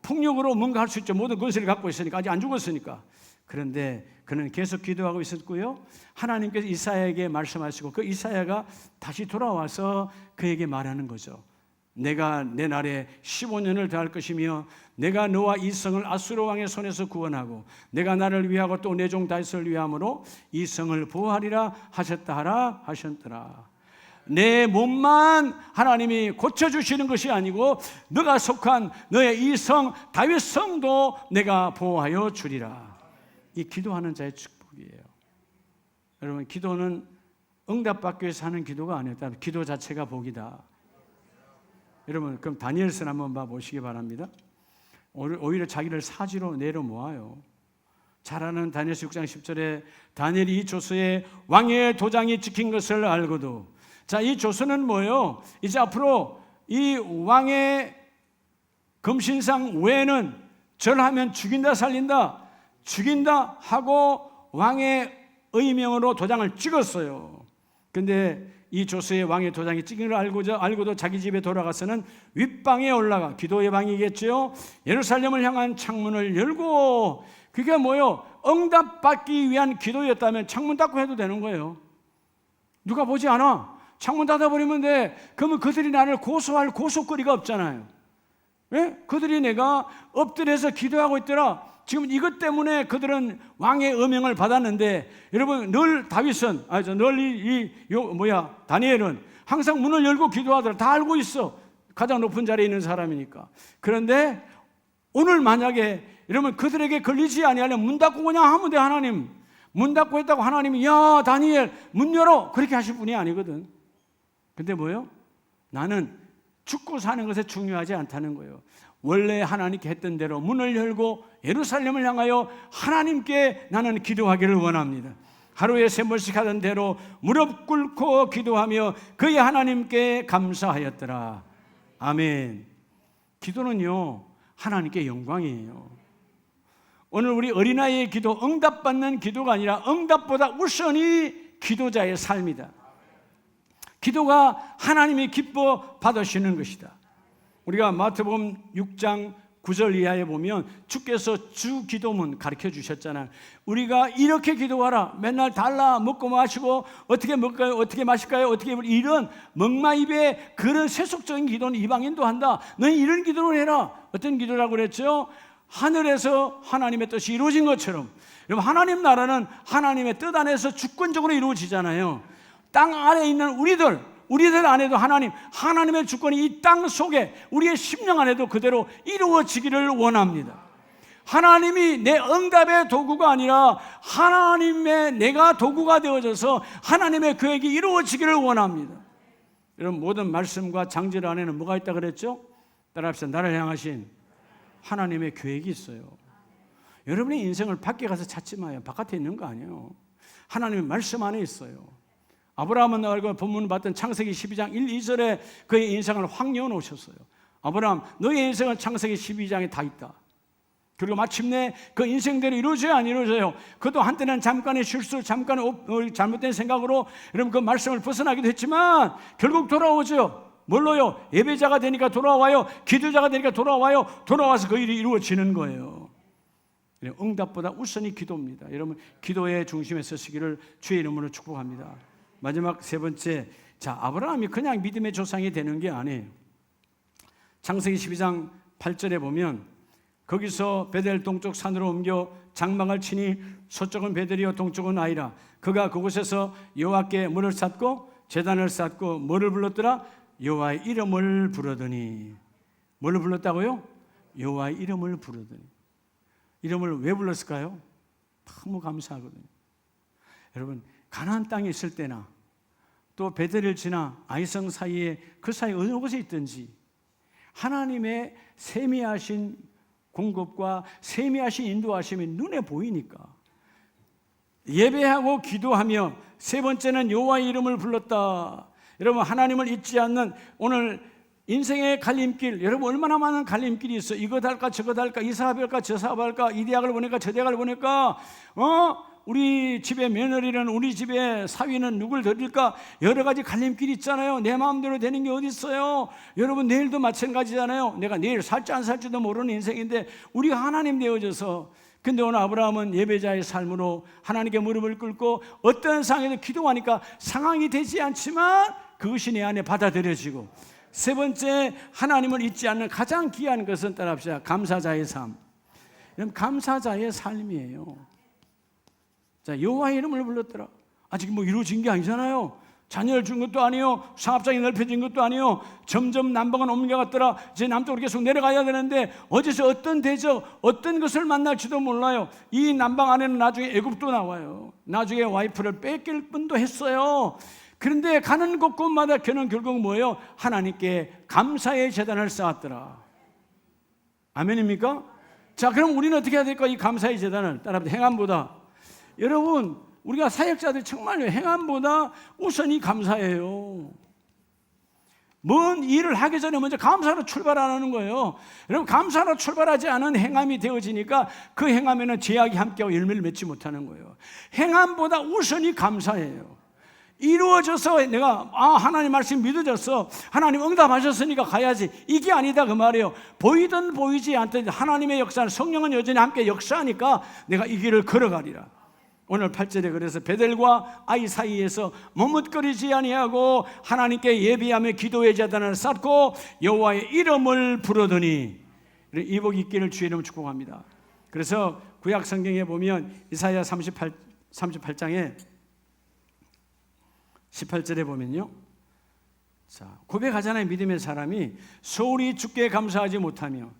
폭력으로 뭔가 할 수 있죠. 모든 권세를 갖고 있으니까, 아직 안 죽었으니까. 그런데 그는 계속 기도하고 있었고요. 하나님께서 이사야에게 말씀하시고 그 이사야가 다시 돌아와서 그에게 말하는 거죠. 내가 내 날에 15년을 더할 것이며 내가 너와 이 성을 아수르 왕의 손에서 구원하고 내가 나를 위하고 또 내 종 다윗을 위함으로 이 성을 보호하리라 하셨다 하라 하셨더라. 내 몸만 하나님이 고쳐주시는 것이 아니고 너가 속한 너의 이 성 다윗 성도 내가 보호하여 주리라. 이 기도하는 자의 축복이에요. 여러분, 기도는 응답받기 위해서 하는 기도가 아니에요. 기도 자체가 복이다. 여러분, 그럼 다니엘서 한번 봐보시기 바랍니다. 오히려 자기를 사지로 내려 모아요. 잘 아는 다니엘서 6장 10절에 다니엘이 이 조서에 왕의 도장이 찍힌 것을 알고도, 자, 이 조서는 뭐예요? 이제 앞으로 이 왕의 금신상 외에는 절하면 죽인다 살린다, 죽인다 하고 왕의 의명으로 도장을 찍었어요. 근데 이 조서에 왕의 도장이 찍힌 걸 알고도 자기 집에 돌아가서는 윗방에 올라가, 기도의 방이겠죠. 예루살렘을 향한 창문을 열고, 그게 뭐예요? 응답받기 위한 기도였다면 창문 닫고 해도 되는 거예요. 누가 보지 않아. 창문 닫아버리면 돼. 그러면 그들이 나를 고소할 고소거리가 없잖아요. 왜? 그들이 내가 엎드려서 기도하고 있더라. 지금 이것 때문에 그들은 왕의 음명을 받았는데, 여러분, 늘 다윗은, 다니엘은 항상 문을 열고 기도하더라. 다 알고 있어. 가장 높은 자리에 있는 사람이니까. 그런데 오늘 만약에 여러분 그들에게 걸리지 아니하려면 문 닫고 그냥 하면 돼. 하나님 문 닫고 했다고 하나님이 야 다니엘 문 열어 그렇게 하실 분이 아니거든. 근데 뭐예요? 나는 죽고 사는 것에 중요하지 않다는 거예요. 원래 하나님께 했던 대로 문을 열고 예루살렘을 향하여 하나님께 나는 기도하기를 원합니다. 하루에 3번씩 하던 대로 무릎 꿇고 기도하며 그의 하나님께 감사하였더라. 아멘. 기도는요 하나님께 영광이에요. 오늘 우리 어린아이의 기도, 응답받는 기도가 아니라 응답보다 우선이 기도자의 삶이다. 기도가 하나님이 기뻐 받으시는 것이다. 우리가 마태복음 6장 9절 이하에 보면 주께서 주 기도문 가르쳐 주셨잖아요. 우리가 이렇게 기도하라. 맨날 달라 먹고 마시고 어떻게 먹을까요? 어떻게 마실까요? 어떻게 이런 먹마입의 그런 세속적인 기도는 이방인도 한다. 너희 이런 기도를 해라. 어떤 기도라고 그랬죠? 하늘에서 하나님의 뜻이 이루어진 것처럼. 여러분, 하나님 나라는 하나님의 뜻 안에서 주권적으로 이루어지잖아요. 땅 아래에 있는 우리들 안에도 하나님의 주권이 이 땅 속에 우리의 심령 안에도 그대로 이루어지기를 원합니다. 하나님이 내 응답의 도구가 아니라 하나님의 내가 도구가 되어져서 하나님의 계획이 이루어지기를 원합니다. 여러분, 모든 말씀과 장질 안에는 뭐가 있다 그랬죠? 따라합시다. 나를 향하신 하나님의 계획이 있어요. 여러분의 인생을 밖에 가서 찾지 마요. 바깥에 있는 거 아니에요. 하나님의 말씀 안에 있어요. 아브라함은 알고 본문 봤던 창세기 12장 1, 2절에 그의 인생을 확 여놓으셨어요. 아브라함, 너의 인생은 창세기 12장에 다 있다. 그리고 마침내 그 인생대로 이루어져요, 안 이루어져요? 그도 한때는 잠깐의 실수, 잠깐의 잘못된 생각으로 여러분 그 말씀을 벗어나기도 했지만 결국 돌아오죠. 뭘로요? 예배자가 되니까 돌아와요. 기도자가 되니까 돌아와요. 돌아와서 그 일이 이루어지는 거예요. 응답보다 우선이 기도입니다. 여러분, 기도의 중심에 서시기를 주의 이름으로 축복합니다. 마지막 세 번째, 아브라함이 그냥 믿음의 조상이 되는 게 아니에요. 창세기 12장 8절에 보면 거기서 베델 동쪽 산으로 옮겨 장막을 치니 서쪽은 베델이요 동쪽은 아이라. 그가 그곳에서 여호와께 물을 쌌고 제단을 쌓고 뭐를 불렀더라? 여호와의 이름을 부르더니. 뭐를 불렀다고요? 여호와의 이름을 부르더니. 이름을 왜 불렀을까요? 너무 감사하거든요. 여러분, 가나안 땅에 있을 때나 또 베델을 지나 아이성 사이에 그 사이 어느 곳에 있든지 하나님의 세미하신 공급과 세미하신 인도하심이 눈에 보이니까 예배하고 기도하며 세 번째는 여호와의 이름을 불렀다. 여러분, 하나님을 잊지 않는 오늘 인생의 갈림길, 여러분 얼마나 많은 갈림길이 있어. 이것 할까 저것 할까, 이 사업 할까 저 사업 할까, 이 대학을 보낼까 저 대학을 보낼까, 우리 집의 며느리는, 우리 집의 사위는 누굴 드릴까, 여러 가지 갈림길이 있잖아요. 내 마음대로 되는 게 어디 있어요? 여러분, 내일도 마찬가지잖아요. 내가 내일 살지 안 살지도 모르는 인생인데 우리가 하나님 되어져서, 근데 오늘 아브라함은 예배자의 삶으로 하나님께 무릎을 꿇고 어떤 상황에도 기도하니까 상황이 되지 않지만 그것이 내 안에 받아들여지고, 세 번째, 하나님을 잊지 않는 가장 귀한 것은 따라합시다. 감사자의 삶. 여러분, 감사자의 삶이에요. 여호와의 이름을 불렀더라. 아직 이루어진 게 아니잖아요. 자녀를 준 것도 아니에요. 사업장이 넓혀진 것도 아니에요. 점점 남방은 옮겨갔더라. 이제 남쪽으로 계속 내려가야 되는데 어디서 어떤 대적, 어떤 것을 만날지도 몰라요. 이 남방 안에는 나중에 애굽도 나와요. 나중에 와이프를 뺏길 뻔도 했어요. 그런데 가는 곳곳마다 그는 결국 뭐예요? 하나님께 감사의 제단을 쌓았더라. 아멘입니까? 그럼 우리는 어떻게 해야 될까? 이 감사의 제단을 따라합니다. 행함보다. 여러분, 우리가 사역자들이 정말요, 행함보다 우선이 감사예요. 뭔 일을 하기 전에 먼저 감사로 출발하는 거예요. 여러분, 감사로 출발하지 않은 행함이 되어지니까 그 행함에는 제약이 함께하고 열매를 맺지 못하는 거예요. 행함보다 우선이 감사예요. 이루어져서 내가 하나님 말씀 믿어졌어, 하나님 응답하셨으니까 가야지, 이게 아니다 그 말이에요. 보이든 보이지 않든 하나님의 역사는, 성령은 여전히 함께 역사하니까 내가 이 길을 걸어가리라. 오늘 8절에 그래서 베델과 아이 사이에서 머뭇거리지 아니하고 하나님께 예비하며 기도의 제단을 쌓고 여호와의 이름을 부르더니, 이복 있기를 주의 이름으로 축복합니다. 그래서 구약 성경에 보면 이사야 38장에 18절에 보면요, 고백하잖아요. 믿음의 사람이 소홀히 주께 감사하지 못하며.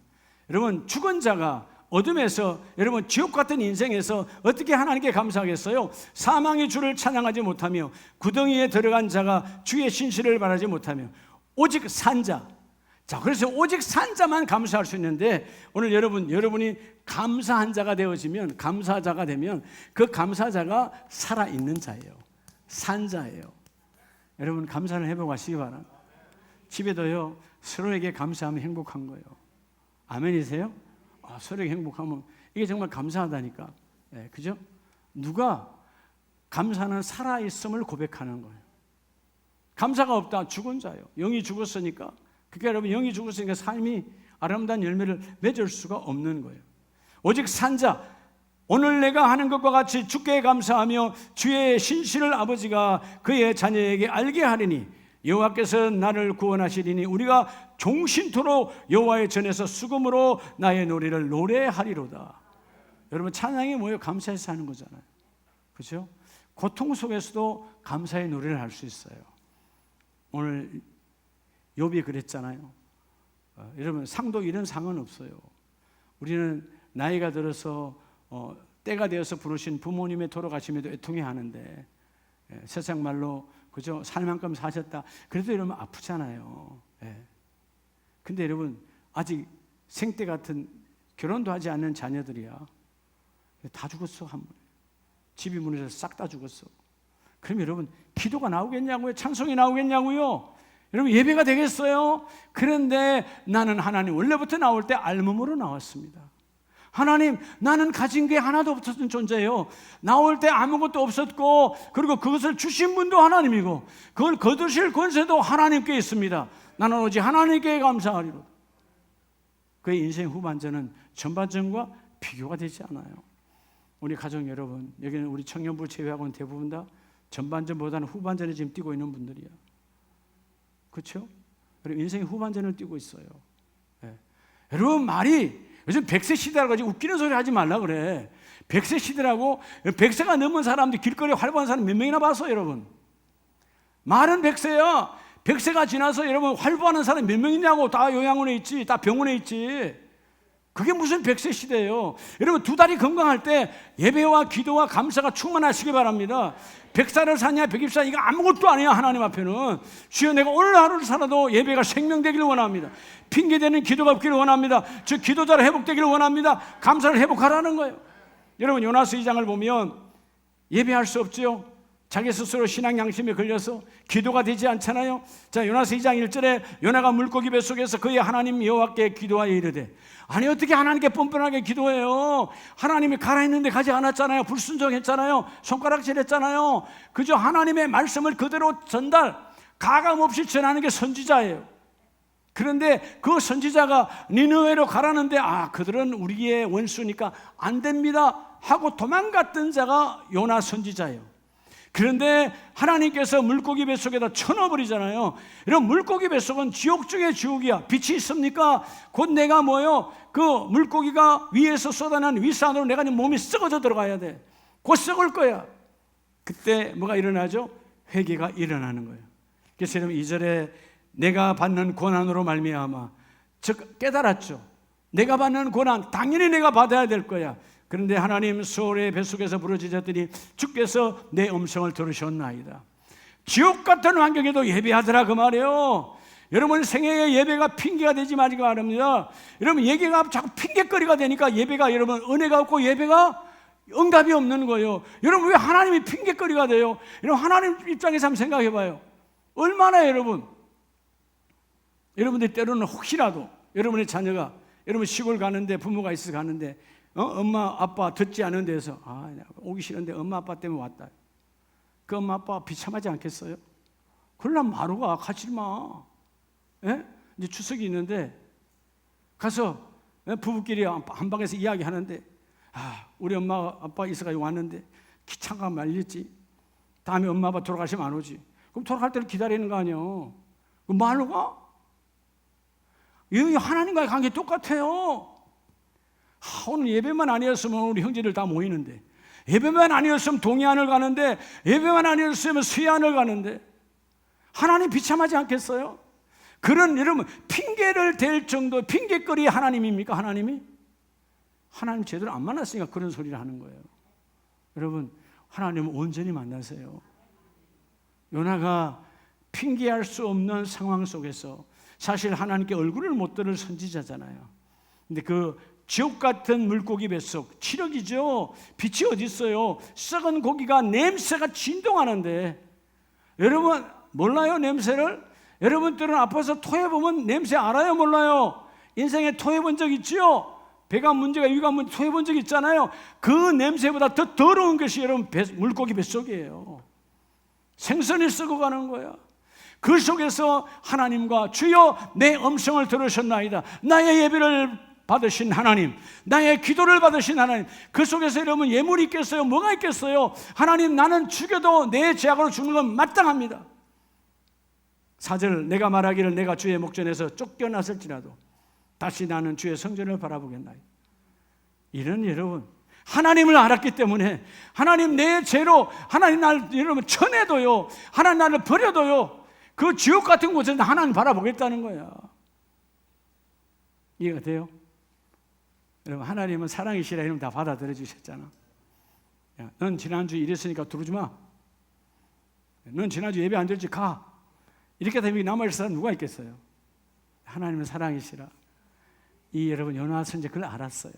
여러분, 죽은 자가 어둠에서, 여러분 지옥 같은 인생에서 어떻게 하나님께 감사하겠어요? 사망의 주를 찬양하지 못하며 구덩이에 들어간 자가 주의 신실을 바라지 못하며 오직 산 자. 그래서 오직 산 자만 감사할 수 있는데, 오늘 여러분이 감사한 자가 되어지면, 감사자가 되면 그 감사자가 살아있는 자예요. 산 자예요. 여러분, 감사를 해보고 가시기 바랍니다. 집에도요, 서로에게 감사하면 행복한 거예요. 아멘이세요? 서로에게 행복하면 이게 정말 감사하다니까. 그죠? 누가 감사는 살아있음을 고백하는 거예요. 감사가 없다, 죽은 자예요. 영이 죽었으니까. 그러니까 여러분, 영이 죽었으니까 삶이 아름다운 열매를 맺을 수가 없는 거예요. 오직 산자, 오늘 내가 하는 것과 같이 주께 감사하며 주의 신실을 아버지가 그의 자녀에게 알게 하리니 여호와께서 나를 구원하시리니 우리가 종신토록 여호와의 전에서 수금으로 나의 노래를 노래하리로다. 여러분, 찬양이 뭐예요? 감사해서 하는 거잖아요. 그렇죠? 고통 속에서도 감사의 노래를 할 수 있어요. 오늘 욥이 그랬잖아요. 여러분, 상도 이런 상은 없어요. 우리는 나이가 들어서 때가 되어서 부르신 부모님의 돌아가심에도 애통해 하는데, 세상 말로 그죠? 살 만큼 사셨다. 그래도 여러분 아프잖아요. 근데 여러분, 아직 생때 같은 결혼도 하지 않는 자녀들이야. 다 죽었어, 한 번에. 집이 무너져서 싹 다 죽었어. 그럼 여러분, 기도가 나오겠냐고요? 찬송이 나오겠냐고요? 여러분, 예배가 되겠어요? 그런데 나는 하나님, 원래부터 나올 때 알몸으로 나왔습니다. 하나님, 나는 가진 게 하나도 없었던 존재예요. 나올 때 아무것도 없었고, 그리고 그것을 주신 분도 하나님이고, 그걸 거두실 권세도 하나님께 있습니다. 나는 오직 하나님께 감사하리로. 그의 인생 후반전은 전반전과 비교가 되지 않아요. 우리 가족 여러분, 여기는 우리 청년부 제외하고는 대부분 다 전반전보다는 후반전에 지금 뛰고 있는 분들이야. 그렇죠? 그리고 인생의 후반전을 뛰고 있어요. 여러분, 말이 요즘 100세 시대라고 가지고 웃기는 소리 하지 말라 그래. 100세 시대라고, 100세가 넘은 사람들, 길거리에 활보하는 사람 몇 명이나 봤어, 여러분? 말은 100세야. 100세가 지나서 여러분 활보하는 사람 몇 명이냐고. 다 요양원에 있지, 다 병원에 있지. 그게 무슨 100세 시대예요. 여러분, 두 다리 건강할 때 예배와 기도와 감사가 충만하시기 바랍니다. 100살을 사냐 120살, 이거 아무것도 아니야. 하나님 앞에는. 주여, 내가 오늘 하루를 살아도 예배가 생명되기를 원합니다. 핑계대는 기도가 없기를 원합니다. 저 기도자로 회복되기를 원합니다. 감사를 회복하라는 거예요. 여러분, 요나스 2장을 보면 예배할 수 없죠. 자기 스스로 신앙 양심에 걸려서 기도가 되지 않잖아요. 자, 요나스 2장 1절에 요나가 물고기 뱃속에서 그의 하나님 여호와께 기도하여 이르되, 아니 어떻게 하나님께 뻔뻔하게 기도해요? 하나님이 가라 했는데 가지 않았잖아요. 불순종했잖아요. 손가락질했잖아요. 그저 하나님의 말씀을 그대로 전달, 가감 없이 전하는 게 선지자예요. 그런데 그 선지자가 니느웨로 가라는데, 그들은 우리의 원수니까 안 됩니다 하고 도망갔던 자가 요나 선지자예요. 그런데 하나님께서 물고기 뱃속에다 쳐넣어버리잖아요. 이런 물고기 뱃속은 지옥 중의 지옥이야. 빛이 있습니까? 곧 내가 뭐요? 그 물고기가 위에서 쏟아낸 위산으로 내가 몸이 썩어져 들어가야 돼. 곧 썩을 거야. 그때 뭐가 일어나죠? 회개가 일어나는 거예요. 그래서 여러분, 2절에 내가 받는 고난으로 말미암아, 즉 깨달았죠. 내가 받는 고난 당연히 내가 받아야 될 거야. 그런데 하나님, 소울의 뱃속에서 부르짖었더니 주께서 내 음성을 들으셨나이다. 지옥 같은 환경에도 예배하더라, 그 말이에요. 여러분, 생애의 예배가 핑계가 되지 말기 바랍니다. 여러분, 예배가 자꾸 핑계거리가 되니까 예배가, 여러분, 은혜가 없고 예배가 응답이 없는 거예요. 여러분, 왜 하나님이 핑계거리가 돼요? 여러분, 하나님 입장에서 한번 생각해 봐요. 얼마나 여러분들 때로는 혹시라도 여러분의 자녀가, 여러분 시골 가는데, 부모가 있어서 가는데, 엄마 아빠 듣지 않은 데서 오기 싫은데 엄마 아빠 때문에 왔다. 그 엄마 아빠 비참하지 않겠어요? 그러려면 마루가 가지 마. 이제 추석이 있는데 가서 부부끼리 한 방에서 이야기하는데, 우리 엄마 아빠 있어가지고 왔는데 기차가 말렸지. 다음에 엄마 아빠 돌아가시면 안 오지. 그럼 돌아갈 때를 기다리는 거 아니에요. 그 말로 가? 이 하나님과의 관계 똑같아요. 오늘 예배만 아니었으면 우리 형제들 다 모이는데, 예배만 아니었으면 동해안을 가는데, 예배만 아니었으면 서해안을 가는데, 하나님 비참하지 않겠어요? 그런, 여러분, 핑계를 댈 정도 핑계거리 하나님입니까? 하나님이? 하나님 제대로 안 만났으니까 그런 소리를 하는 거예요. 여러분, 하나님은 온전히 만나세요. 요나가 핑계할 수 없는 상황 속에서 사실 하나님께 얼굴을 못 들을 선지자잖아요. 근데 그 지옥 같은 물고기 뱃속, 치력이죠. 빛이 어디 있어요? 썩은 고기가, 냄새가 진동하는데, 여러분 몰라요, 냄새를? 여러분들은 아파서 토해보면 냄새 알아요, 몰라요? 인생에 토해본 적 있죠? 배가 문제가, 위가 문제, 토해본 적 있잖아요. 그 냄새보다 더 더러운 것이 여러분 물고기 뱃속이에요. 생선이 썩어가는 거야. 그 속에서 하나님과 주여 내 음성을 들으셨나이다, 나의 예배를 받으신 하나님, 나의 기도를 받으신 하나님, 그 속에서 여러분 예물이 있겠어요? 뭐가 있겠어요? 하나님, 나는 죽여도 내 죄악으로 죽는 건 마땅합니다. 4절, 내가 말하기를 내가 주의 목전에서 쫓겨났을지라도 다시 나는 주의 성전을 바라보겠나이다. 이런 여러분, 하나님을 알았기 때문에 하나님 내 죄로 하나님 날 여러분 쳐내도요, 하나님 나를 버려도요, 그 지옥 같은 곳에서 하나님 바라보겠다는 거야. 이해가 돼요? 여러분, 하나님은 사랑이시라 이러면 다 받아들여 주셨잖아. 야, 넌 지난주 이랬으니까 들어오지 마. 넌 지난주 예배 안 될지 가. 이렇게 되면 남아있을 사람 누가 있겠어요? 하나님은 사랑이시라. 이 여러분 요나 선지 그걸 알았어요.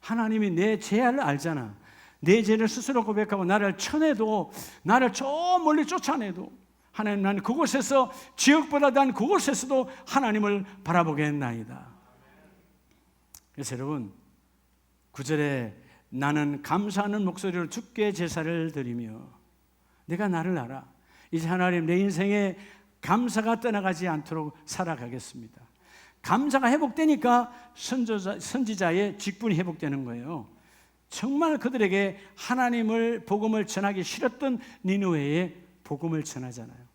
하나님이 내 죄를 알잖아. 내 죄를 스스로 고백하고 나를 쳐내도, 나를 저 멀리 쫓아내도 하나님, 나는 그곳에서, 지옥보다 난 그곳에서도 하나님을 바라보겠나이다. 그래서 여러분 9절에 나는 감사하는 목소리로 주께 제사를 드리며, 내가 나를 알아. 이제 하나님, 내 인생에 감사가 떠나가지 않도록 살아가겠습니다. 감사가 회복되니까 선지자의 직분이 회복되는 거예요. 정말 그들에게 하나님을 복음을 전하기 싫었던 니느웨에 복음을 전하잖아요.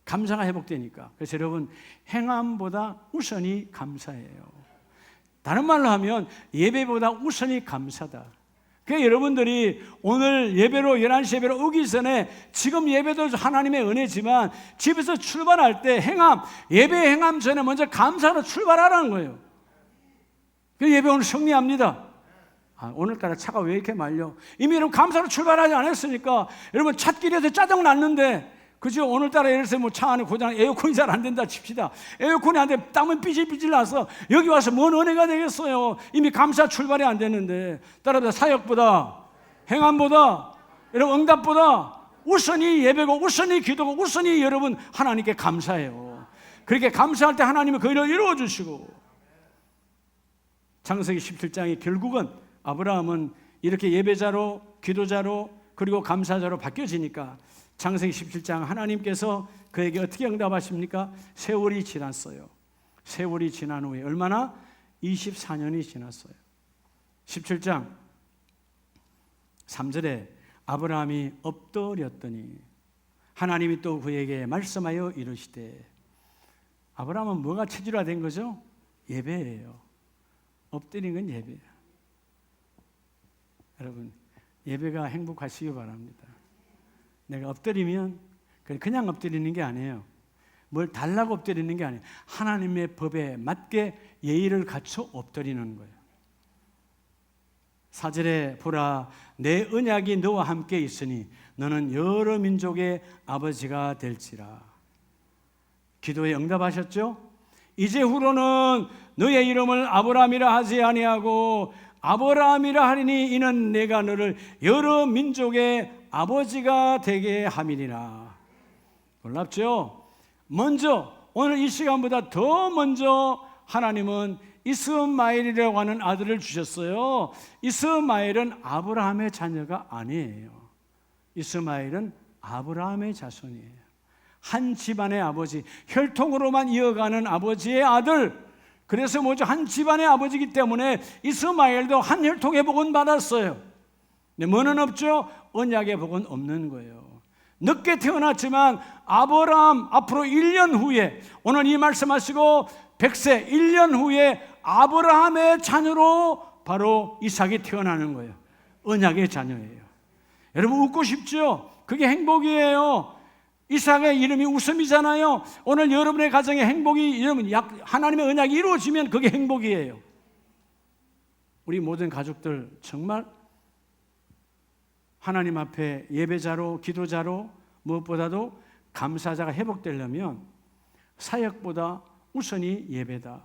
감사가 회복되니까. 그래서 여러분, 행함보다 우선이 감사예요. 다른 말로 하면 예배보다 우선이 감사다. 그러니까 여러분들이 오늘 예배로 11시 예배로 오기 전에, 지금 예배도 하나님의 은혜지만 집에서 출발할 때 행함, 예배 행함 전에 먼저 감사로 출발하라는 거예요. 그 예배 오늘 승리합니다. 오늘따라 차가 왜 이렇게 말려? 이미 여러분 감사로 출발하지 않았으니까 여러분 찻길에서 짜증 났는데, 그죠? 오늘따라 예를 들어서 뭐 차 안에 고장, 에어컨이 잘 안 된다 칩시다. 에어컨이 안 돼, 땀은 삐질삐질 나서 여기 와서 뭔 은혜가 되겠어요? 이미 감사 출발이 안 됐는데. 따라서 사역보다, 행함보다, 여러분 응답보다 우선이 예배고, 우선이 기도고, 우선이 여러분 하나님께 감사해요. 그렇게 감사할 때 하나님은 그 일을 이루어 주시고. 창세기 17장이 결국은 아브라함은 이렇게 예배자로, 기도자로, 그리고 감사자로 바뀌어지니까 창세기 17장 하나님께서 그에게 어떻게 응답하십니까? 세월이 지났어요. 세월이 지난 후에 얼마나? 24년이 지났어요. 17장 3절에 아브라함이 엎드렸더니 하나님이 또 그에게 말씀하여 이르시되, 아브라함은 뭐가 체질화된 거죠? 예배예요. 엎드린 건 예배예요. 여러분, 예배가 행복하시기 바랍니다. 내가 엎드리면 그냥 엎드리는 게 아니에요. 뭘 달라고 엎드리는 게 아니에요. 하나님의 법에 맞게 예의를 갖춰 엎드리는 거예요. 4절에 보라, 내 언약이 너와 함께 있으니 너는 여러 민족의 아버지가 될지라. 기도에 응답하셨죠? 이제 후로는 너의 이름을 아브라함이라 하지 아니하고 아브라함이라 하리니 이는 내가 너를 여러 민족의 아버지가 되게 함이니라. 놀랍죠? 먼저, 오늘 이 시간보다 더 먼저 하나님은 이스마엘이라고 하는 아들을 주셨어요. 이스마엘은 아브라함의 자녀가 아니에요. 이스마엘은 아브라함의 자손이에요. 한 집안의 아버지, 혈통으로만 이어가는 아버지의 아들. 그래서 뭐죠? 한 집안의 아버지이기 때문에 이스마엘도 한 혈통의 복은 받았어요. 근데 뭐는 없죠? 언약의 복은 없는 거예요. 늦게 태어났지만 아브라함 앞으로 1년 후에, 오늘 이 말씀하시고 100세 1년 후에 아브라함의 자녀로 바로 이삭이 태어나는 거예요. 언약의 자녀예요. 여러분 웃고 싶죠? 그게 행복이에요. 이삭의 이름이 웃음이잖아요. 오늘 여러분의 가정의 행복이, 여러분 하나님의 언약이 이루어지면 그게 행복이에요. 우리 모든 가족들 정말 하나님 앞에 예배자로, 기도자로, 무엇보다도 감사자가 회복되려면 사역보다 우선이 예배다.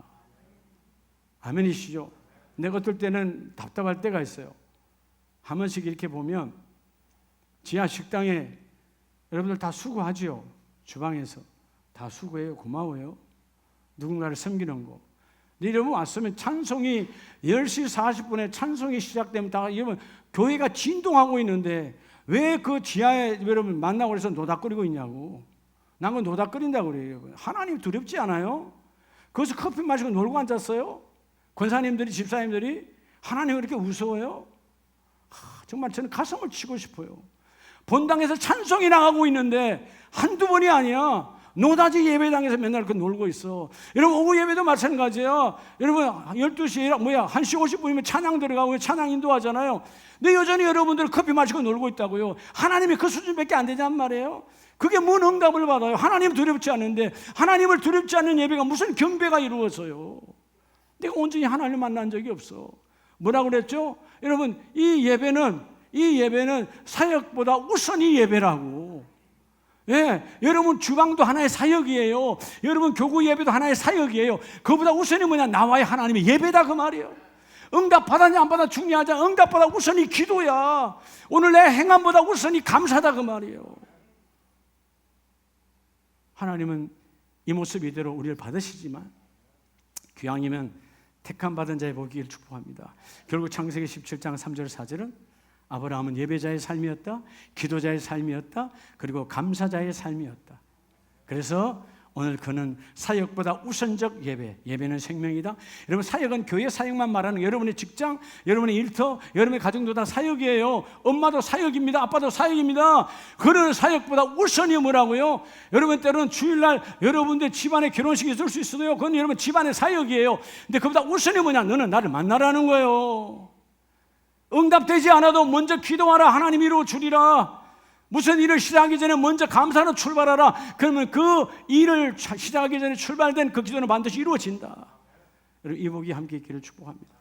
아멘이시죠? 내가 어떨 때는 답답할 때가 있어요. 한 번씩 이렇게 보면 지하 식당에 여러분들 다 수고하죠. 주방에서 다 수고해요. 고마워요. 누군가를 섬기는 거. 근데 여러분 왔으면 찬송이 10시 40분에 찬송이 시작되면 다 여러분 교회가 진동하고 있는데 왜 그 지하에 여러분 만나고 그래서 노닥거리고 있냐고. 남은 노닥거린다고 그래요. 하나님 두렵지 않아요? 거기서 커피 마시고 놀고 앉았어요? 권사님들이, 집사님들이 하나님을 이렇게 무서워요? 정말 저는 가슴을 치고 싶어요. 본당에서 찬송이 나가고 있는데 한두 번이 아니야. 노다지 예배당에서 맨날 그 놀고 있어. 여러분, 오후 예배도 마찬가지예요. 여러분, 12시에 1시 50분이면 찬양 들어가고 찬양 인도하잖아요. 근데 여전히 여러분들 커피 마시고 놀고 있다고요. 하나님이 그 수준밖에 안 되냔 말이에요. 그게 뭔 응답을 받아요? 하나님 두렵지 않은데, 하나님을 두렵지 않는 예배가 무슨 경배가 이루어져요? 내가 온전히 하나님을 만난 적이 없어. 뭐라고 그랬죠? 여러분, 이 예배는 사역보다 우선이 예배라고. 예, 여러분 주방도 하나의 사역이에요. 여러분 교구 예배도 하나의 사역이에요. 그보다 우선이 뭐냐? 나와의 하나님의 예배다 그 말이에요. 응답 받았냐 안 받아 중요하지 않아. 응답보다 우선이 기도야. 오늘 내 행함보다 우선이 감사다 그 말이에요. 하나님은 이 모습 이대로 우리를 받으시지만 귀왕이면 택함 받은 자의 복이기를 축복합니다. 결국 창세기 17장 3절 4절은 아브라함은 예배자의 삶이었다, 기도자의 삶이었다, 그리고 감사자의 삶이었다. 그래서 오늘 그는 사역보다 우선적 예배는 생명이다. 여러분, 사역은 교회 사역만 말하는, 여러분의 직장, 여러분의 일터, 여러분의 가정도 다 사역이에요. 엄마도 사역입니다. 아빠도 사역입니다. 그런 사역보다 우선이 뭐라고요? 여러분, 때로는 주일날 여러분들 집안에 결혼식이 있을 수 있어도요, 그건 여러분 집안의 사역이에요. 근데 그보다 우선이 뭐냐? 너는 나를 만나라는 거예요. 응답되지 않아도 먼저 기도하라. 하나님 이루어 주리라. 무슨 일을 시작하기 전에 먼저 감사로 출발하라. 그러면 그 일을 시작하기 전에 출발된 그 기도는 반드시 이루어진다. 여러분, 이 복이 함께 있기를 축복합니다.